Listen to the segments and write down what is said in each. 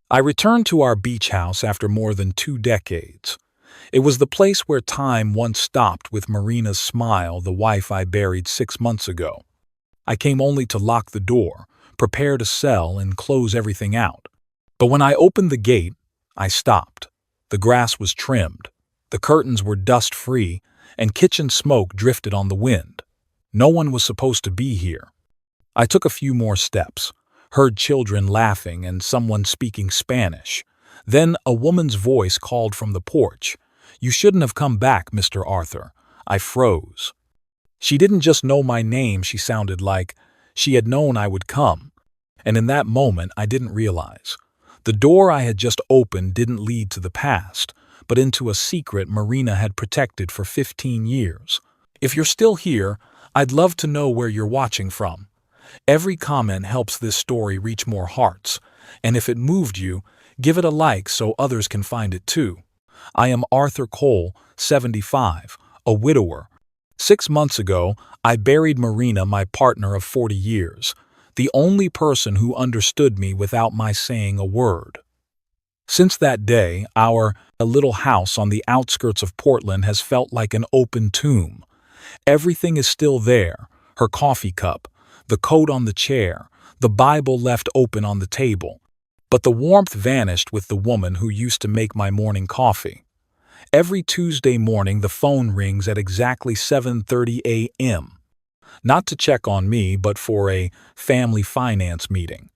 I returned to our beach house after more than 2 decades. It was the place where time once stopped with Marina's smile, the wife I buried 6 months ago. I came only to lock the door, prepare to sell, and close everything out. But when I opened the gate, I stopped. The grass was trimmed, the curtains were dust-free, and kitchen smoke drifted on the wind. No one was supposed to be here. I took a few more steps, heard children laughing and someone speaking Spanish. Then a woman's voice called from the porch, "You shouldn't have come back, Mr. Arthur." I froze. She didn't just know my name, she sounded like she had known I would come. And in that moment, I didn't realize. The door I had just opened didn't lead to the past, but into a secret Marina had protected for 15 years. If you're still here, I'd love to know where you're watching from. Every comment helps this story reach more hearts, and if it moved you, give it a like so others can find it too. I am Arthur Cole, 75, a widower. 6 months ago, I buried Marina, my partner of 40 years, the only person who understood me without my saying a word. Since that day, a little house on the outskirts of Portland has felt like an open tomb. Everything is still there, her coffee cup, the coat on the chair, the Bible left open on the table. But the warmth vanished with the woman who used to make my morning coffee. Every Tuesday morning the phone rings at exactly 7:30 a.m. Not to check on me, but for a family finance meeting.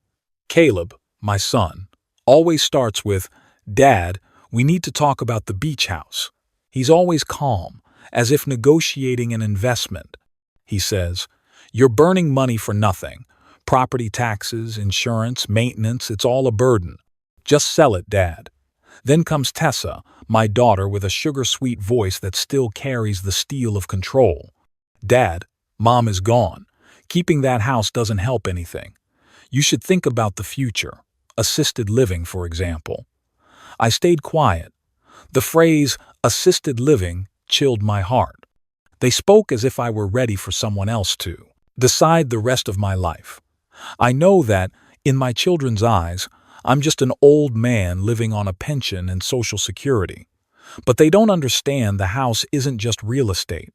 Caleb, my son, always starts with, "Dad, we need to talk about the beach house." He's always calm, as if negotiating an investment. He says, "You're burning money for nothing. Property taxes, insurance, maintenance, it's all a burden. Just sell it, Dad." Then comes Tessa, my daughter, with a sugar-sweet voice that still carries the steel of control. "Dad, Mom is gone. Keeping that house doesn't help anything. You should think about the future. Assisted living, for example." I stayed quiet. The phrase, assisted living, chilled my heart. They spoke as if I were ready for someone else to decide the rest of my life. I know that, in my children's eyes, I'm just an old man living on a pension and Social Security. But they don't understand the house isn't just real estate.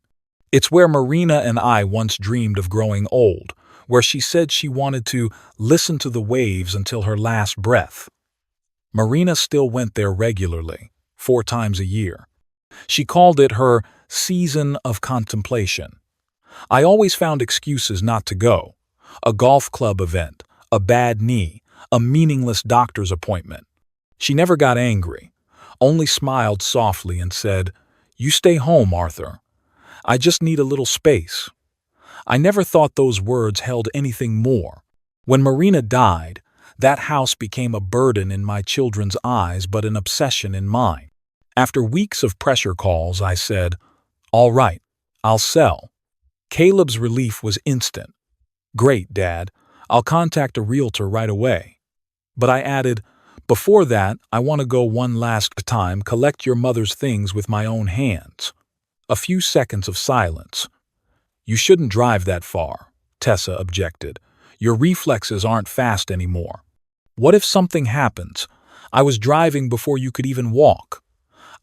It's where Marina and I once dreamed of growing old, where she said she wanted to listen to the waves until her last breath. Marina still went there regularly, 4 times a year. She called it her season of contemplation. I always found excuses not to go. A golf club event, a bad knee, a meaningless doctor's appointment. She never got angry, only smiled softly and said, "You stay home, Arthur. I just need a little space." I never thought those words held anything more. When Marina died, that house became a burden in my children's eyes but an obsession in mine. After weeks of pressure calls, I said, "All right, I'll sell." Caleb's relief was instant. "Great, Dad. I'll contact a realtor right away." But I added, "Before that, I want to go one last time collect your mother's things with my own hands." A few seconds of silence. "You shouldn't drive that far," Tessa objected. "Your reflexes aren't fast anymore." "What if something happens? I was driving before you could even walk."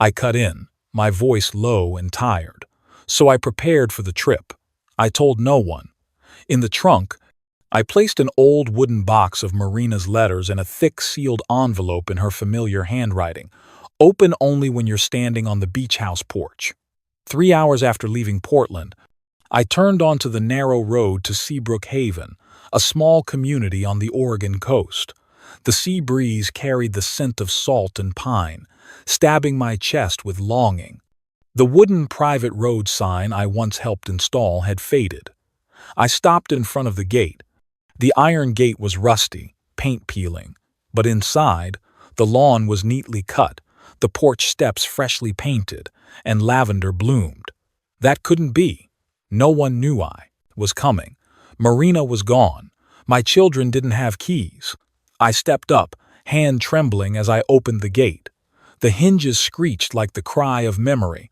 I cut in, my voice low and tired. So I prepared for the trip. I told no one. In the trunk, I placed an old wooden box of Marina's letters and a thick sealed envelope in her familiar handwriting. "Open only when you're standing on the beach house porch." 3 hours after leaving Portland, I turned onto the narrow road to Seabrook Haven, a small community on the Oregon coast. The sea breeze carried the scent of salt and pine, stabbing my chest with longing. The wooden private road sign I once helped install had faded. I stopped in front of the gate. The iron gate was rusty, paint peeling, but inside, the lawn was neatly cut, the porch steps freshly painted, and lavender bloomed. That couldn't be. No one knew I was coming. Marina was gone. My children didn't have keys. I stepped up, hand trembling as I opened the gate. The hinges screeched like the cry of memory.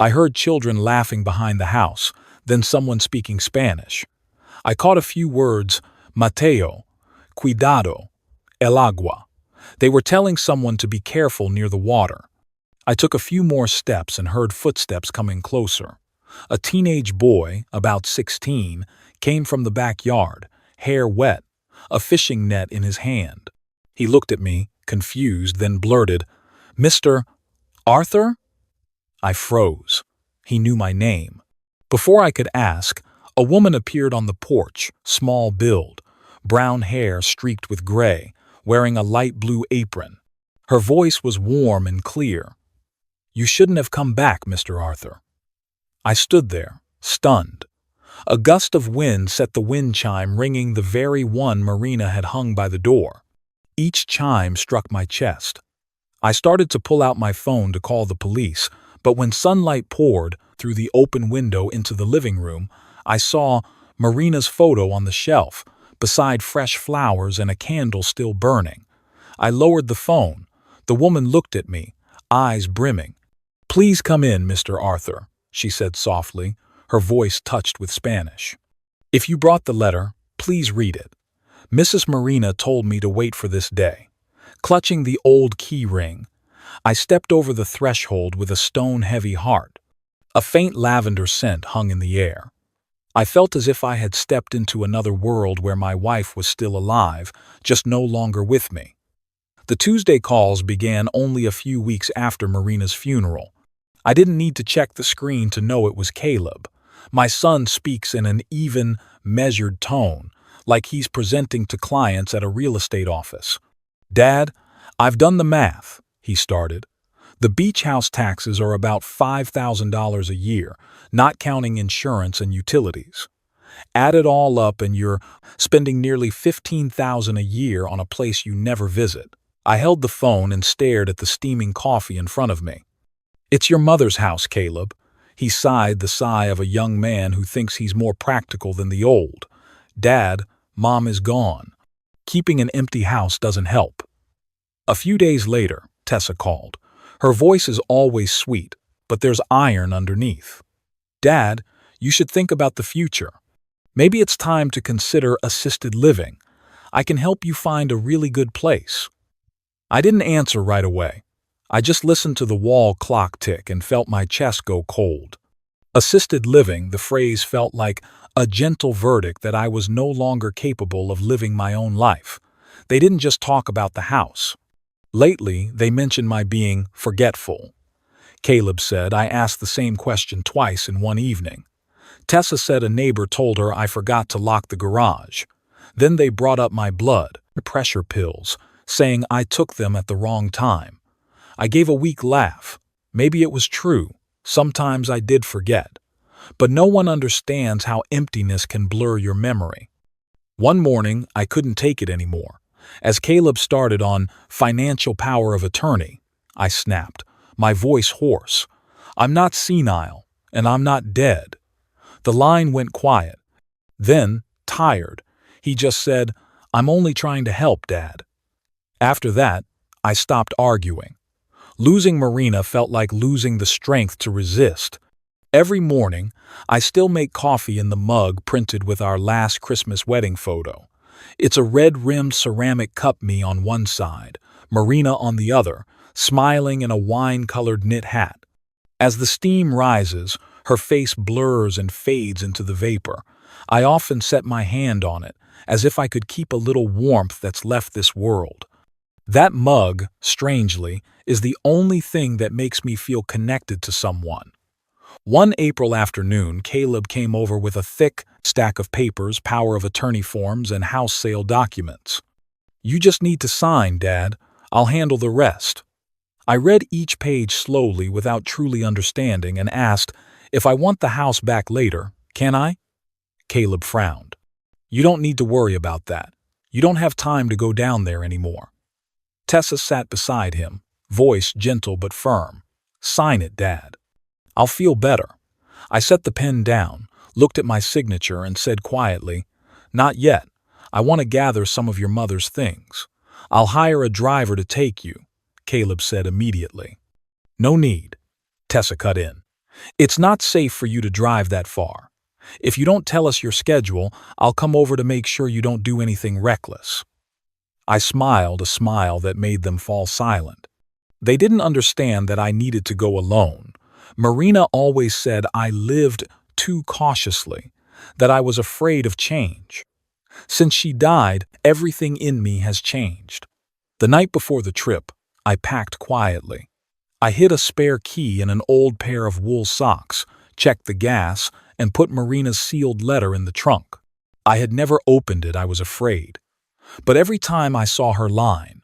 I heard children laughing behind the house, then someone speaking Spanish. I caught a few words: Mateo, cuidado, el agua. They were telling someone to be careful near the water. I took a few more steps and heard footsteps coming closer. A teenage boy, about 16, came from the backyard, hair wet, a fishing net in his hand. He looked at me, confused, then blurted, "Mr. Arthur?" I froze. He knew my name. Before I could ask, a woman appeared on the porch, small build, brown hair streaked with gray, wearing a light blue apron. Her voice was warm and clear. "You shouldn't have come back, Mr. Arthur." I stood there, stunned. A gust of wind set the wind chime ringing, the very one Marina had hung by the door. Each chime struck my chest. I started to pull out my phone to call the police, but when sunlight poured through the open window into the living room, I saw Marina's photo on the shelf, beside fresh flowers and a candle still burning. I lowered the phone. The woman looked at me, eyes brimming. "Please come in, Mr. Arthur," she said softly, her voice touched with Spanish. "If you brought the letter, please read it. Mrs. Marina told me to wait for this day." Clutching the old key ring, I stepped over the threshold with a stone-heavy heart. A faint lavender scent hung in the air. I felt as if I had stepped into another world where my wife was still alive, just no longer with me. The Tuesday calls began only a few weeks after Marina's funeral. I didn't need to check the screen to know it was Caleb. My son speaks in an even, measured tone, like he's presenting to clients at a real estate office. "Dad, I've done the math," he started. "The beach house taxes are about $5,000 a year, not counting insurance and utilities. Add it all up and you're spending nearly $15,000 a year on a place you never visit." I held the phone and stared at the steaming coffee in front of me. "It's your mother's house, Caleb." He sighed, the sigh of a young man who thinks he's more practical than the old. "Dad, Mom is gone. Keeping an empty house doesn't help." A few days later, Tessa called. Her voice is always sweet, but there's iron underneath. "Dad, you should think about the future. Maybe it's time to consider assisted living. I can help you find a really good place." I didn't answer right away. I just listened to the wall clock tick and felt my chest go cold. Assisted living, the phrase felt like a gentle verdict that I was no longer capable of living my own life. They didn't just talk about the house. Lately, they mentioned my being forgetful. Caleb said I asked the same question twice in one evening. Tessa said a neighbor told her I forgot to lock the garage. Then they brought up my blood pressure pills, saying I took them at the wrong time. I gave a weak laugh. Maybe it was true. Sometimes I did forget. But no one understands how emptiness can blur your memory. One morning, I couldn't take it anymore. As Caleb started on financial power of attorney, I snapped, my voice hoarse. "I'm not senile, and I'm not dead." The line went quiet. Then, tired, he just said, "I'm only trying to help, Dad." After that, I stopped arguing. Losing Marina felt like losing the strength to resist. Every morning, I still make coffee in the mug printed with our last Christmas wedding photo. It's a red-rimmed ceramic cup, me on one side, Marina on the other, smiling in a wine-colored knit hat. As the steam rises, her face blurs and fades into the vapor. I often set my hand on it, as if I could keep a little warmth that's left this world. That mug, strangely, is the only thing that makes me feel connected to someone. One April afternoon, Caleb came over with a thick stack of papers, power of attorney forms, and house sale documents. "You just need to sign, Dad. I'll handle the rest." I read each page slowly without truly understanding and asked, "If I want the house back later, can I?" Caleb frowned. "You don't need to worry about that. You don't have time to go down there anymore." Tessa sat beside him, voice gentle but firm. "Sign it, Dad." "I'll feel better." I set the pen down, looked at my signature, and said quietly, "Not yet. I want to gather some of your mother's things. I'll hire a driver to take you," Caleb said immediately. "No need," Tessa cut in. "It's not safe for you to drive that far. If you don't tell us your schedule, I'll come over to make sure you don't do anything reckless." I smiled a smile that made them fall silent. They didn't understand that I needed to go alone. Marina always said I lived too cautiously, that I was afraid of change. Since she died, everything in me has changed. The night before the trip, I packed quietly. I hid a spare key in an old pair of wool socks, checked the gas, and put Marina's sealed letter in the trunk. I had never opened it, I was afraid. But every time I saw her line,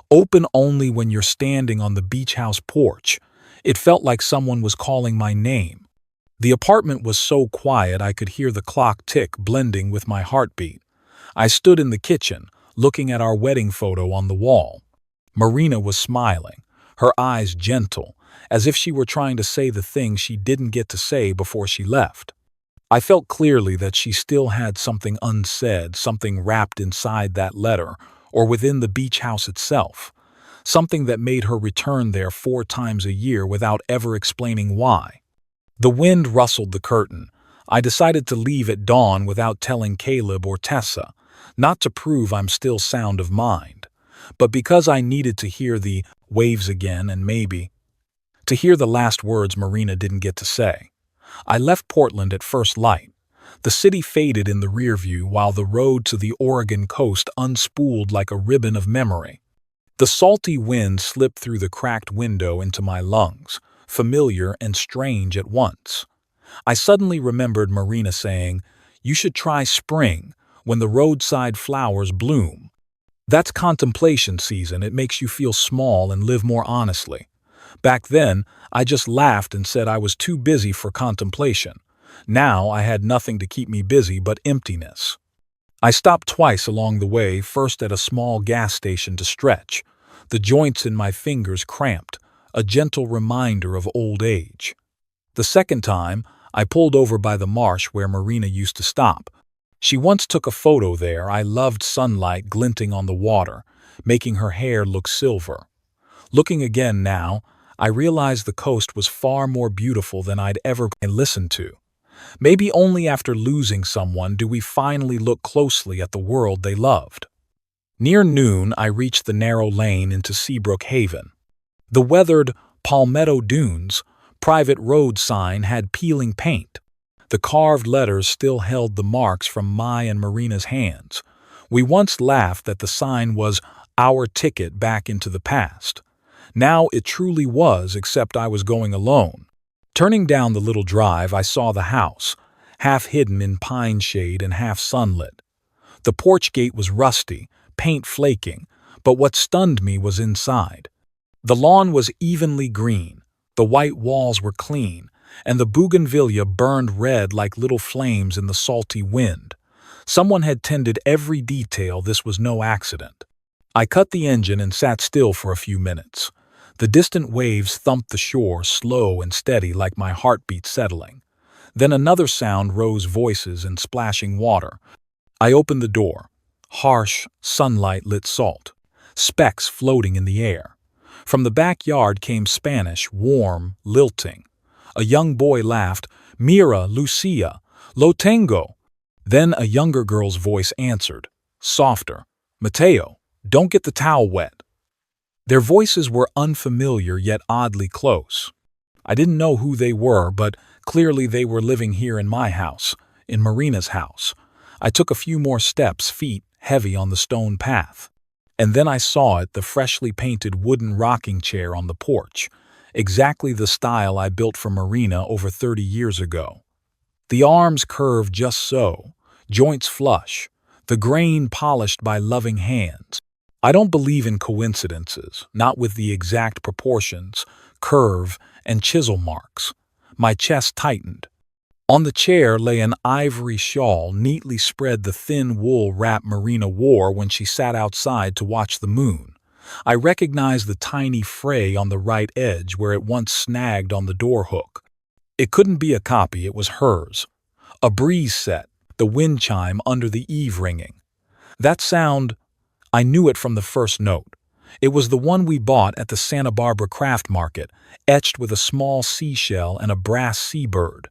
"Open only when you're standing on the beach house porch," it felt like someone was calling my name. The apartment was so quiet I could hear the clock tick blending with my heartbeat. I stood in the kitchen, looking at our wedding photo on the wall. Marina was smiling, her eyes gentle, as if she were trying to say the things she didn't get to say before she left. I felt clearly that she still had something unsaid, something wrapped inside that letter, or within the beach house itself, something that made her return there 4 times a year without ever explaining why. The wind rustled the curtain. I decided to leave at dawn without telling Caleb or Tessa, not to prove I'm still sound of mind, but because I needed to hear the waves again and maybe to hear the last words Marina didn't get to say. I left Portland at first light. The city faded in the rear view while the road to the Oregon coast unspooled like a ribbon of memory. The salty wind slipped through the cracked window into my lungs, familiar and strange at once. I suddenly remembered Marina saying, "You should try spring, when the roadside flowers bloom. That's contemplation season, it makes you feel small and live more honestly." Back then, I just laughed and said I was too busy for contemplation. Now I had nothing to keep me busy but emptiness. I stopped twice along the way, first at a small gas station to stretch. The joints in my fingers cramped, a gentle reminder of old age. The second time, I pulled over by the marsh where Marina used to stop. She once took a photo there. I loved sunlight glinting on the water, making her hair look silver. Looking again now, I realized the coast was far more beautiful than I'd ever listened to. Maybe only after losing someone do we finally look closely at the world they loved. Near noon, I reached the narrow lane into Seabrook Haven. The weathered Palmetto Dunes private road sign had peeling paint. The carved letters still held the marks from my and Marina's hands. We once laughed that the sign was our ticket back into the past. Now it truly was, except I was going alone. Turning down the little drive, I saw the house, half hidden in pine shade and half sunlit. The porch gate was rusty, paint flaking, but what stunned me was inside. The lawn was evenly green, the white walls were clean, and the bougainvillea burned red like little flames in the salty wind. Someone had tended every detail. This was no accident. I cut the engine and sat still for a few minutes. The distant waves thumped the shore, slow and steady like my heartbeat settling. Then another sound rose, voices and splashing water. I opened the door. Harsh, sunlight-lit salt. Specks floating in the air. From the backyard came Spanish, warm, lilting. A young boy laughed, "Mira, Lucia, lo tengo." Then a younger girl's voice answered, softer, "Mateo, don't get the towel wet." Their voices were unfamiliar yet oddly close. I didn't know who they were, but clearly they were living here in my house, in Marina's house. I took a few more steps, feet heavy on the stone path. And then I saw it, the freshly painted wooden rocking chair on the porch, exactly the style I built for Marina over 30 years ago. The arms curved just so, joints flush, the grain polished by loving hands. I don't believe in coincidences, not with the exact proportions, curve, and chisel marks. My chest tightened. On the chair lay an ivory shawl neatly spread, the thin wool wrap Marina wore when she sat outside to watch the moon. I recognized the tiny fray on the right edge where it once snagged on the door hook. It couldn't be a copy, it was hers. A breeze set, the wind chime under the eave ringing. That sound, I knew it from the first note. It was the one we bought at the Santa Barbara craft market, etched with a small seashell and a brass seabird.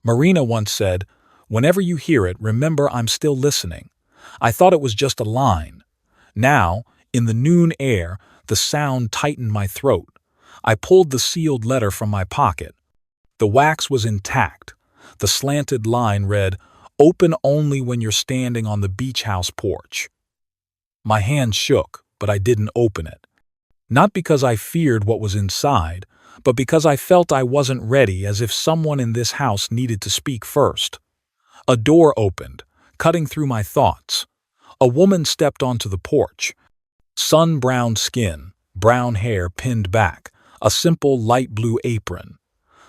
Marina once said, "Whenever you hear it, remember I'm still listening." I thought it was just a line. Now, in the noon air, the sound tightened my throat. I pulled the sealed letter from my pocket. The wax was intact. The slanted line read, "Open only when you're standing on the beach house porch." My hand shook, but I didn't open it. Not because I feared what was inside, but because I felt I wasn't ready, as if someone in this house needed to speak first. A door opened, cutting through my thoughts. A woman stepped onto the porch. Sun-browned skin, brown hair pinned back, a simple light blue apron.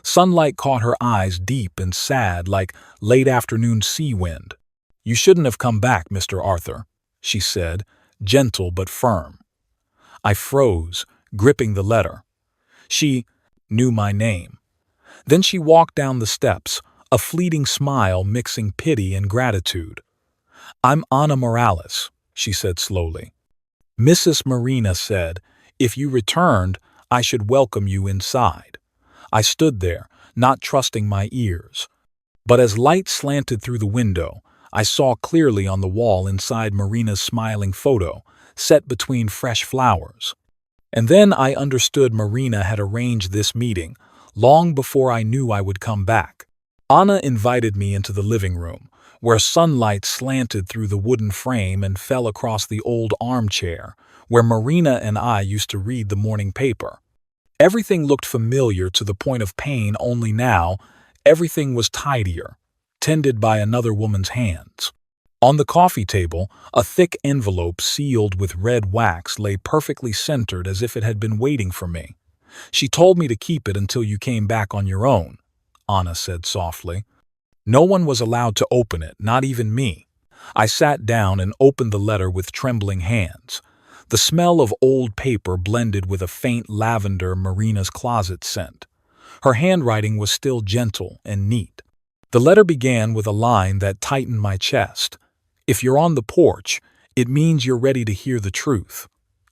Sunlight caught her eyes deep and sad like late afternoon sea wind. "You shouldn't have come back, Mr. Arthur," she said, gentle but firm. I froze, gripping the letter. She knew my name. Then she walked down the steps, a fleeting smile mixing pity and gratitude. "I'm Ana Morales," she said slowly. "Mrs. Marina said, if you returned, I should welcome you inside." I stood there, not trusting my ears. But as light slanted through the window, I saw clearly on the wall inside Marina's smiling photo, set between fresh flowers. And then I understood Marina had arranged this meeting, long before I knew I would come back. Ana invited me into the living room, where sunlight slanted through the wooden frame and fell across the old armchair, where Marina and I used to read the morning paper. Everything looked familiar to the point of pain, only now, everything was tidier, tended by another woman's hands. On the coffee table, a thick envelope sealed with red wax lay perfectly centered, as if it had been waiting for me. "She told me to keep it until you came back on your own," Ana said softly. No one was allowed to open it, not even me. I sat down and opened the letter with trembling hands. The smell of old paper blended with a faint lavender Marina's closet scent. Her handwriting was still gentle and neat. The letter began with a line that tightened my chest. "If you're on the porch, it means you're ready to hear the truth."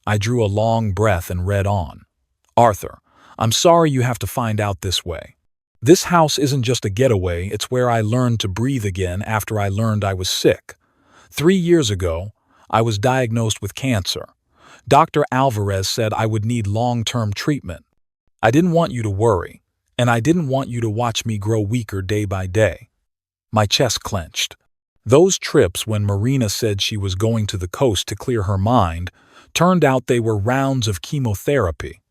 I drew a long breath and read on. "Arthur, I'm sorry you have to find out this way. This house isn't just a getaway, it's where I learned to breathe again after I learned I was sick. 3 years ago, I was diagnosed with cancer. Dr. Alvarez said I would need long-term treatment. I didn't want you to worry, and I didn't want you to watch me grow weaker day by day." My chest clenched. Those trips when Marina said she was going to the coast to clear her mind turned out they were rounds of chemotherapy.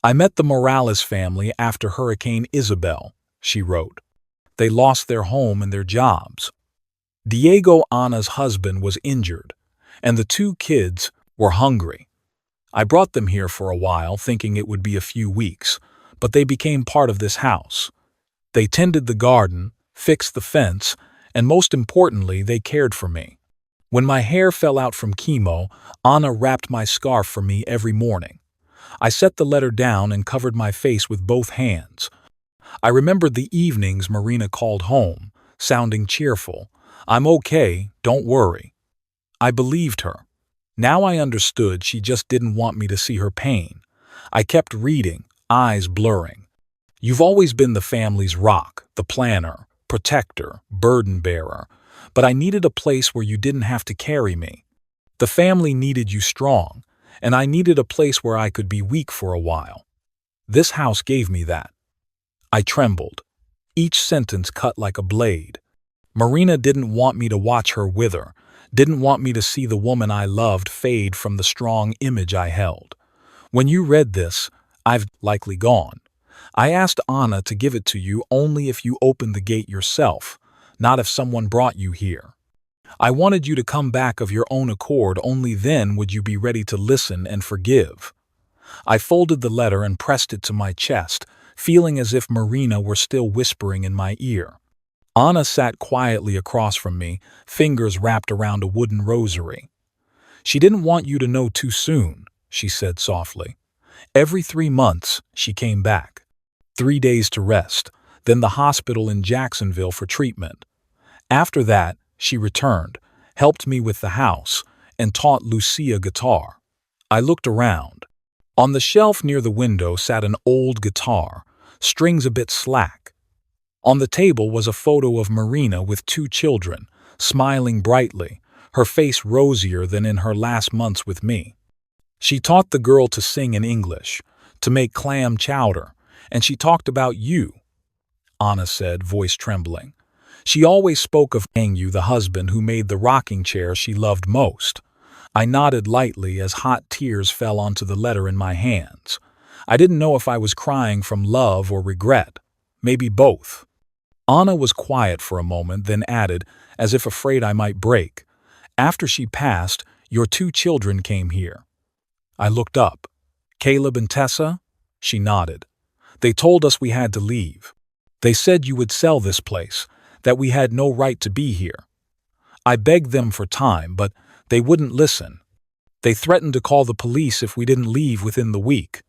"I met the Morales family after Hurricane Isabel," she wrote. "They lost their home and their jobs. Diego, Ana's husband, was injured, and the 2 kids were hungry. I brought them here for a while, thinking it would be a few weeks, but they became part of this house. They tended the garden, fixed the fence, and most importantly, they cared for me. When my hair fell out from chemo, Ana wrapped my scarf for me every morning. I set the letter down and covered my face with both hands. I remembered the evenings Marina called home, sounding cheerful. "I'm okay, don't worry." I believed her. Now I understood she just didn't want me to see her pain. I kept reading, eyes blurring. "You've always been the family's rock, the planner, protector, burden-bearer, but I needed a place where you didn't have to carry me. The family needed you strong, and I needed a place where I could be weak for a while. This house gave me that." I trembled. Each sentence cut like a blade. Marina didn't want me to watch her wither, didn't want me to see the woman I loved fade from the strong image I held. "When you read this, I've likely gone. I asked Ana to give it to you only if you opened the gate yourself, not if someone brought you here. I wanted you to come back of your own accord, only then would you be ready to listen and forgive." I folded the letter and pressed it to my chest, feeling as if Marina were still whispering in my ear. Ana sat quietly across from me, fingers wrapped around a wooden rosary. "She didn't want you to know too soon," she said softly. "Every 3 months, she came back. 3 days to rest, then the hospital in Jacksonville for treatment. After that, she returned, helped me with the house, and taught Lucia guitar." I looked around. On the shelf near the window sat an old guitar, strings a bit slack. On the table was a photo of Marina with 2 children, smiling brightly, her face rosier than in her last months with me. She taught the girl to sing in English, to make clam chowder, and she talked about you, Anna said, voice trembling. She always spoke of you, the husband who made the rocking chair she loved most. I nodded lightly as hot tears fell onto the letter in my hands. I didn't know if I was crying from love or regret. Maybe both. Anna was quiet for a moment, then added, as if afraid I might break, "After she passed, your 2 children came here." I looked up. "Caleb and Tessa?" She nodded. "They told us we had to leave. They said you would sell this place, that we had no right to be here. I begged them for time, but they wouldn't listen. They threatened to call the police if we didn't leave within the week."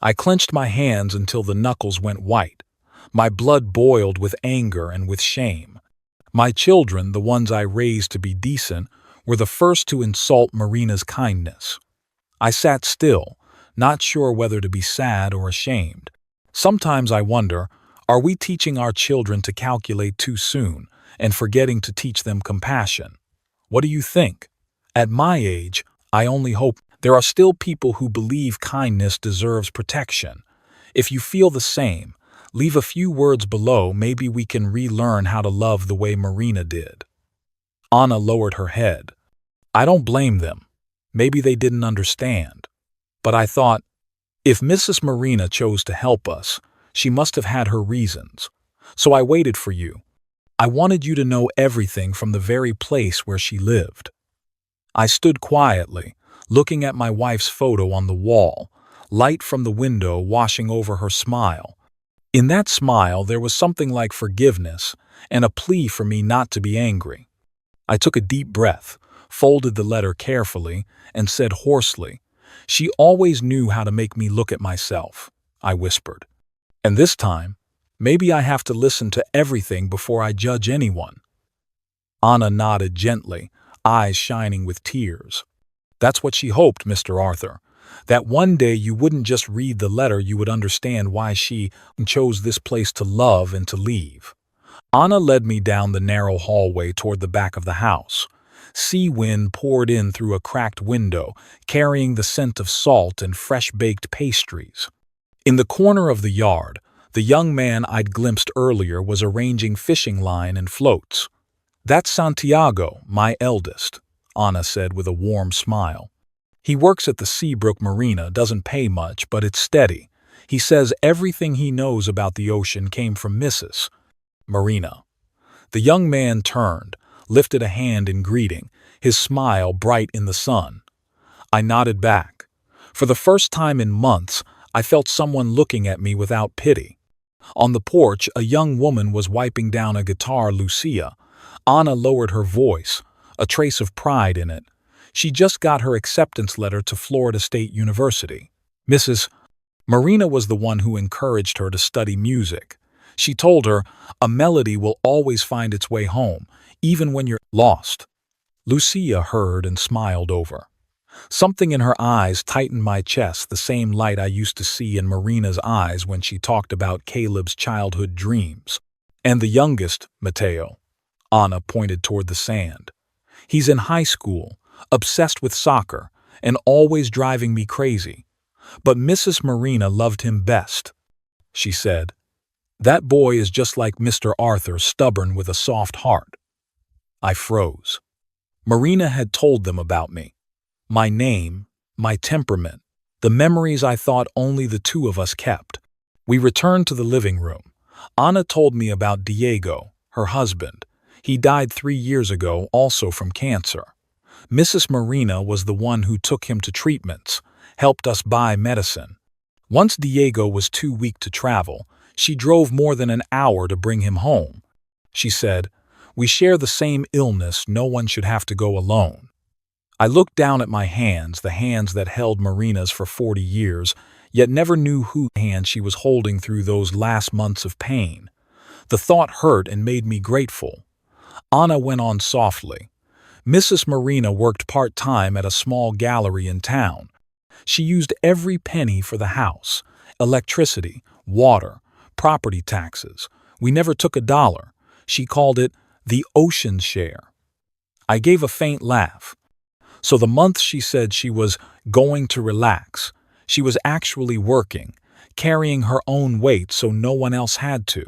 I clenched my hands until the knuckles went white. My blood boiled with anger and with shame. My children, the ones I raised to be decent, were the first to insult Marina's kindness. I sat still, not sure whether to be sad or ashamed. Sometimes I wonder, are we teaching our children to calculate too soon and forgetting to teach them compassion? What do you think? At my age, I only hope there are still people who believe kindness deserves protection. If you feel the same, leave a few words below. Maybe we can relearn how to love the way Marina did. Anna lowered her head. I don't blame them. Maybe they didn't understand. But I thought, if Mrs. Marina chose to help us, she must have had her reasons. So I waited for you. I wanted you to know everything from the very place where she lived. I stood quietly, looking at my wife's photo on the wall, light from the window washing over her smile. In that smile there was something like forgiveness and a plea for me not to be angry. I took a deep breath, folded the letter carefully, and said hoarsely, "She always knew how to make me look at myself," I whispered. "And this time, maybe I have to listen to everything before I judge anyone." Anna nodded gently, eyes shining with tears. "That's what she hoped, Mr. Arthur, that one day you wouldn't just read the letter, you would understand why she chose this place to love and to leave." Anna led me down the narrow hallway toward the back of the house. Sea wind poured in through a cracked window, carrying the scent of salt and fresh-baked pastries. In the corner of the yard, the young man I'd glimpsed earlier was arranging fishing line and floats. "That's Santiago, my eldest," Anna said with a warm smile. "He works at the Seabrook Marina, doesn't pay much, but it's steady. He says everything he knows about the ocean came from Mrs. Marina." The young man turned, lifted a hand in greeting, his smile bright in the sun. I nodded back. For the first time in months, I felt someone looking at me without pity. On the porch, a young woman was wiping down a guitar, Lucia. Anna lowered her voice, a trace of pride in it. She just got her acceptance letter to Florida State University. Mrs. Marina was the one who encouraged her to study music. She told her, "A melody will always find its way home, even when you're lost." Lucia heard and smiled over. Something in her eyes tightened my chest, the same light I used to see in Marina's eyes when she talked about Caleb's childhood dreams. "And the youngest, Mateo," Anna pointed toward the sand. "He's in high school, obsessed with soccer, and always driving me crazy. But Mrs. Marina loved him best," she said. "That boy is just like Mr. Arthur, stubborn with a soft heart." I froze. Marina had told them about me. My name, my temperament, the memories I thought only the two of us kept. We returned to the living room. Anna told me about Diego, her husband. He died 3 years ago, also from cancer. Mrs. Marina was the one who took him to treatments, helped us buy medicine. Once Diego was too weak to travel, she drove more than an hour to bring him home. She said, "We share the same illness, no one should have to go alone." I looked down at my hands, the hands that held Marina's for 40 years, yet never knew whose hand she was holding through those last months of pain. The thought hurt and made me grateful. Anna went on softly. Mrs. Marina worked part-time at a small gallery in town. She used every penny for the house, electricity, water, property taxes. We never took a dollar. She called it the ocean share. I gave a faint laugh. So the month she said she was going to relax, she was actually working, carrying her own weight so no one else had to.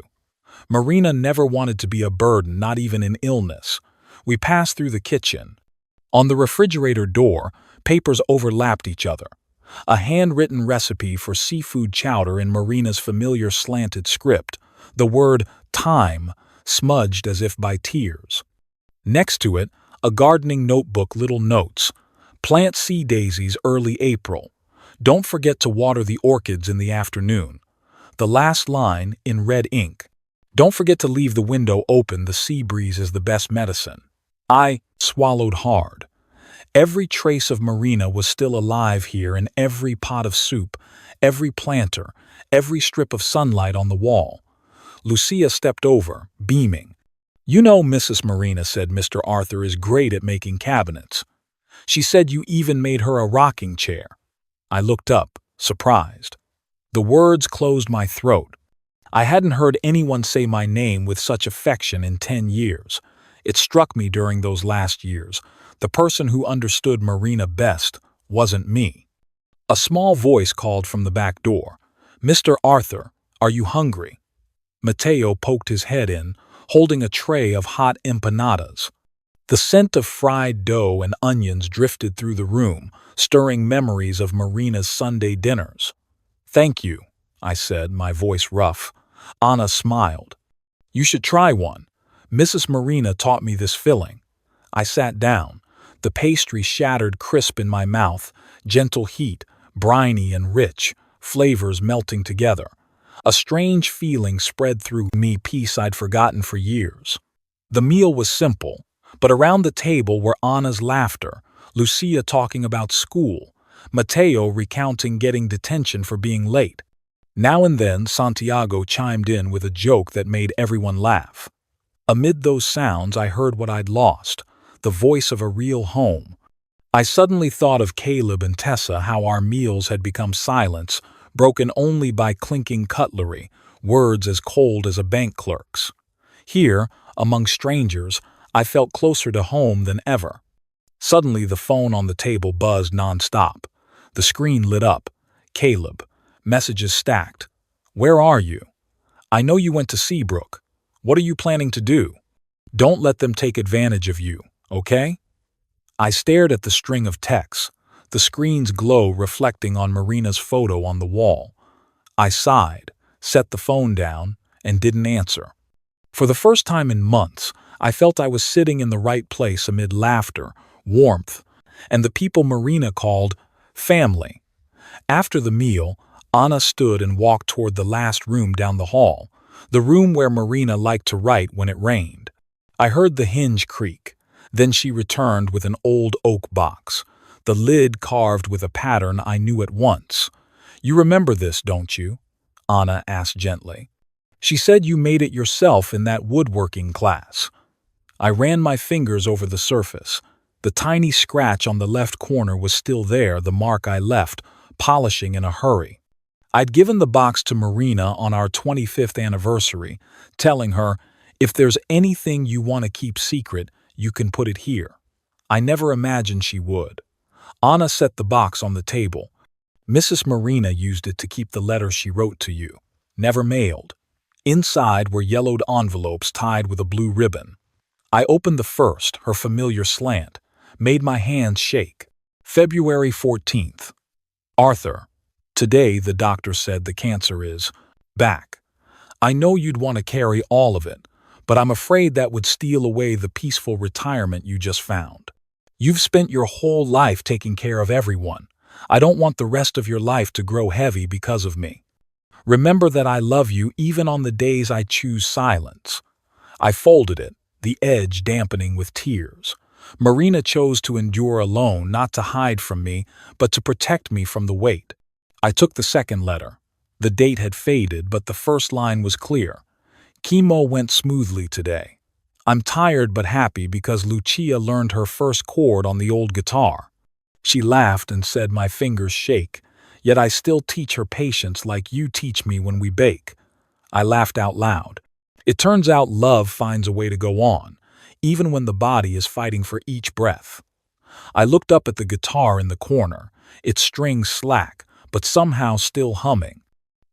Marina never wanted to be a burden, not even in illness. We passed through the kitchen. On the refrigerator door, papers overlapped each other. A handwritten recipe for seafood chowder in Marina's familiar slanted script, the word time smudged as if by tears. Next to it, a gardening notebook, little notes. Plant sea daisies early April. Don't forget to water the orchids in the afternoon. The last line, in red ink. Don't forget to leave the window open, the sea breeze is the best medicine. I swallowed hard. Every trace of Marina was still alive here in every pot of soup, every planter, every strip of sunlight on the wall. Lucia stepped over, beaming. "You know, Mrs. Marina said Mr. Arthur is great at making cabinets. She said you even made her a rocking chair." I looked up, surprised. The words closed my throat. I hadn't heard anyone say my name with such affection in 10 years. It struck me during those last years. The person who understood Marina best wasn't me. A small voice called from the back door. "Mr. Arthur, are you hungry?" Matteo poked his head in, holding a tray of hot empanadas. The scent of fried dough and onions drifted through the room, stirring memories of Marina's Sunday dinners. "Thank you," I said, my voice rough. Anna smiled. "You should try one. Mrs. Marina taught me this filling." I sat down. The pastry shattered crisp in my mouth, gentle heat, briny and rich, flavors melting together. A strange feeling spread through me, peace I'd forgotten for years. The meal was simple, but around the table were Anna's laughter, Lucia talking about school, Matteo recounting getting detention for being late. Now and then Santiago chimed in with a joke that made everyone laugh. Amid those sounds I heard what I'd lost, the voice of a real home. I suddenly thought of Caleb and Tessa, how our meals had become silence, broken only by clinking cutlery, words as cold as a bank clerk's. Here, among strangers, I felt closer to home than ever. Suddenly the phone on the table buzzed nonstop. The screen lit up. "Caleb." Messages stacked. "Where are you? I know you went to Seabrook. What are you planning to do? Don't let them take advantage of you, okay?" I stared at the string of texts, the screen's glow reflecting on Marina's photo on the wall. I sighed, set the phone down, and didn't answer. For the first time in months, I felt I was sitting in the right place amid laughter, warmth, and the people Marina called family. After the meal, Anna stood and walked toward the last room down the hall, the room where Marina liked to write when it rained. I heard the hinge creak. Then she returned with an old oak box, the lid carved with a pattern I knew at once. "You remember this, don't you?" Anna asked gently. "She said you made it yourself in that woodworking class." I ran my fingers over the surface. The tiny scratch on the left corner was still there, the mark I left, polishing in a hurry. I'd given the box to Marina on our 25th anniversary, telling her, "If there's anything you want to keep secret, you can put it here." I never imagined she would. Anna set the box on the table. "Mrs. Marina used it to keep the letter she wrote to you. Never mailed." Inside were yellowed envelopes tied with a blue ribbon. I opened the first, her familiar slant, made my hands shake. February 14th. "Arthur, today the doctor said the cancer is back. I know you'd want to carry all of it, but I'm afraid that would steal away the peaceful retirement you just found. You've spent your whole life taking care of everyone. I don't want the rest of your life to grow heavy because of me. Remember that I love you even on the days I choose silence." I folded it, the edge dampening with tears. Marina chose to endure alone, not to hide from me, but to protect me from the weight. I took the second letter. The date had faded, but the first line was clear. "Chemo went smoothly today. I'm tired but happy because Lucia learned her first chord on the old guitar." She laughed and said my fingers shake, "Yet I still teach her patience like you teach me when we bake." I laughed out loud. It turns out love finds a way to go on, even when the body is fighting for each breath. I looked up at the guitar in the corner, its strings slack, but somehow still humming.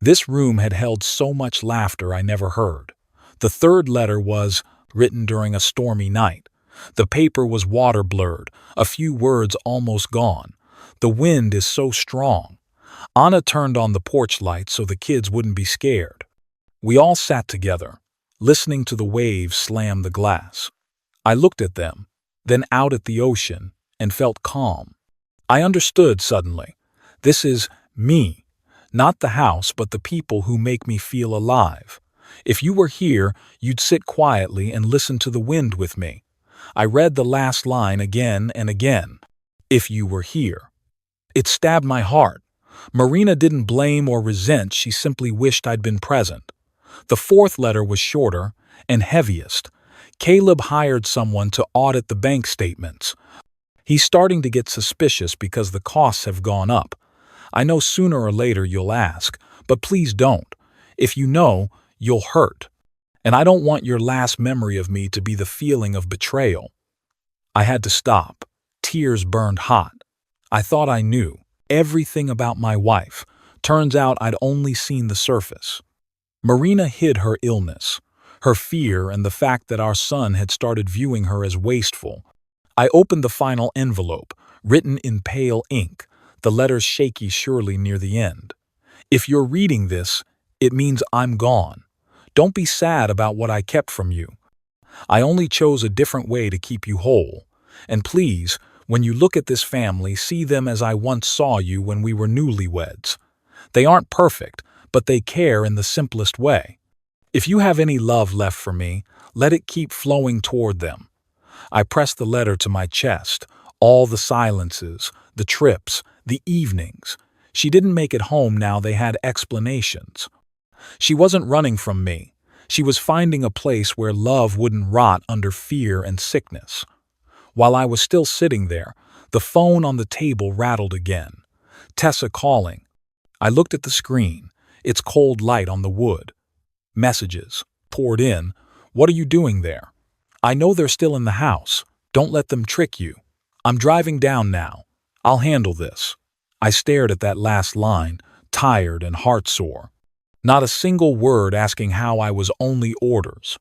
This room had held so much laughter I never heard. The third letter was written during a stormy night. The paper was water-blurred, a few words almost gone. The wind is so strong. Anna turned on the porch light so the kids wouldn't be scared. We all sat together, listening to the waves slam the glass. I looked at them, then out at the ocean, and felt calm. I understood suddenly. This is me, not the house but the people who make me feel alive. If you were here, you'd sit quietly and listen to the wind with me. I read the last line again and again. If you were here. It stabbed my heart. Marina didn't blame or resent, she simply wished I'd been present. The fourth letter was shorter and heaviest. Caleb hired someone to audit the bank statements. He's starting to get suspicious because the costs have gone up. I know sooner or later you'll ask, but please don't. If you know, you'll hurt. And I don't want your last memory of me to be the feeling of betrayal. I had to stop. Tears burned hot. I thought I knew everything about my wife. Turns out I'd only seen the surface. Marina hid her illness, her fear, and the fact that our son had started viewing her as wasteful. I opened the final envelope, written in pale ink, the letters shaky surely near the end. If you're reading this, it means I'm gone. Don't be sad about what I kept from you. I only chose a different way to keep you whole. And please, when you look at this family, see them as I once saw you when we were newlyweds. They aren't perfect, but they care in the simplest way. If you have any love left for me, let it keep flowing toward them. I pressed the letter to my chest, all the silences, the trips, the evenings. She didn't make it home now they had explanations. She wasn't running from me. She was finding a place where love wouldn't rot under fear and sickness. While I was still sitting there, the phone on the table rattled again. Tessa calling. I looked at the screen, its cold light on the wood. Messages poured in. What are you doing there? I know they're still in the house. Don't let them trick you. I'm driving down now. I'll handle this. I stared at that last line, tired and heartsore. Not a single word asking how I was only orders.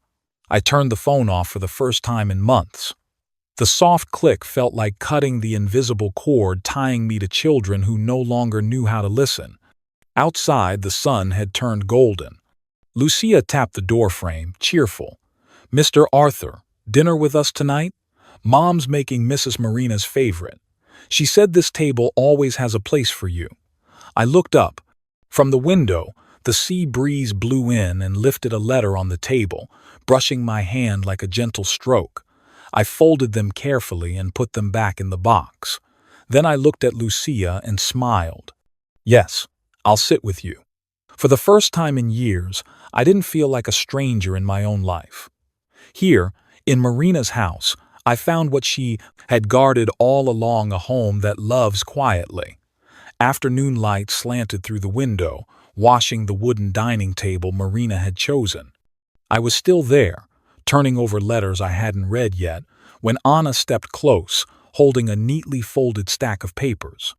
I turned the phone off for the first time in months. The soft click felt like cutting the invisible cord tying me to children who no longer knew how to listen. Outside, the sun had turned golden. Lucia tapped the doorframe, cheerful. Mr. Arthur, dinner with us tonight? Mom's making Mrs. Marina's favorite. She said this table always has a place for you. I looked up. From the window, the sea breeze blew in and lifted a letter on the table, brushing my hand like a gentle stroke. I folded them carefully and put them back in the box. Then I looked at Lucia and smiled. Yes, I'll sit with you. For the first time in years, I didn't feel like a stranger in my own life. Here, in Marina's house, I found what she had guarded all along, a home that loves quietly. Afternoon light slanted through the window, washing the wooden dining table Marina had chosen. I was still there, turning over letters I hadn't read yet, when Anna stepped close, holding a neatly folded stack of papers.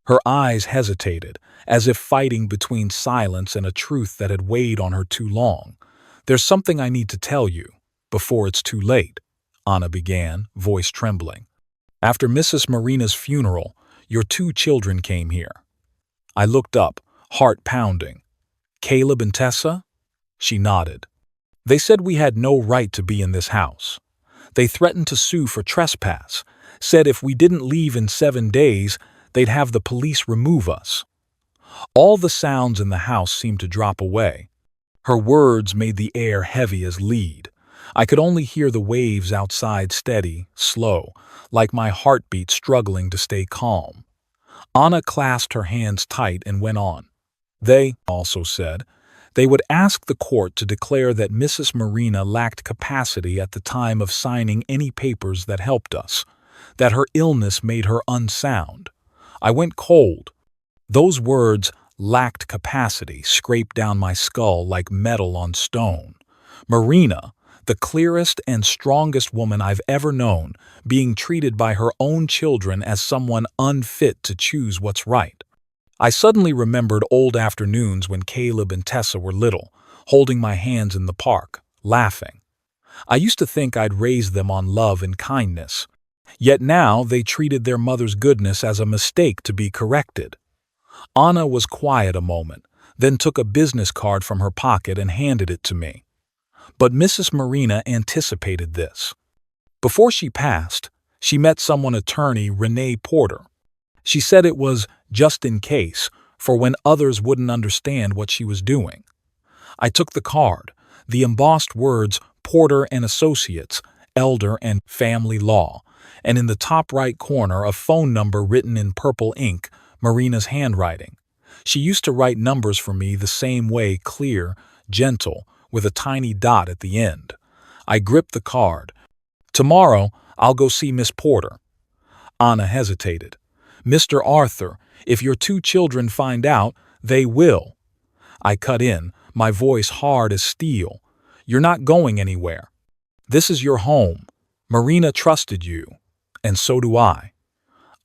Her eyes hesitated, as if fighting between silence and a truth that had weighed on her too long. There's something I need to tell you, before it's too late, Anna began, voice trembling. After Mrs. Marina's funeral, your 2 children came here. I looked up, heart pounding. Caleb and Tessa? She nodded. They said we had no right to be in this house. They threatened to sue for trespass, said if we didn't leave in 7 days, they'd have the police remove us. All the sounds in the house seemed to drop away. Her words made the air heavy as lead. I could only hear the waves outside steady, slow, like my heartbeat struggling to stay calm. Anna clasped her hands tight and went on. They also said they would ask the court to declare that Mrs. Marina lacked capacity at the time of signing any papers that helped us, that her illness made her unsound. I went cold. Those words, lacked capacity, scraped down my skull like metal on stone. Marina, The clearest and strongest woman I've ever known, being treated by her own children as someone unfit to choose what's right. I suddenly remembered old afternoons when Caleb and Tessa were little, holding my hands in the park, laughing. I used to think I'd raised them on love and kindness. Yet now they treated their mother's goodness as a mistake to be corrected. Anna was quiet a moment, then took a business card from her pocket and handed it to me. But Mrs. Marina anticipated this. Before she passed, she met someone attorney Renee Porter. She said it was just in case, for when others wouldn't understand what she was doing. I took the card, the embossed words Porter and Associates, Elder and Family Law, and in the top right corner a phone number written in purple ink, Marina's handwriting. She used to write numbers for me the same way, clear, gentle, with a tiny dot at the end. I gripped the card. "Tomorrow, I'll go see Miss Porter." Anna hesitated. "Mr. Arthur, if your two children find out, they will." I cut in, my voice hard as steel. "You're not going anywhere. This is your home. Marina trusted you, and so do I."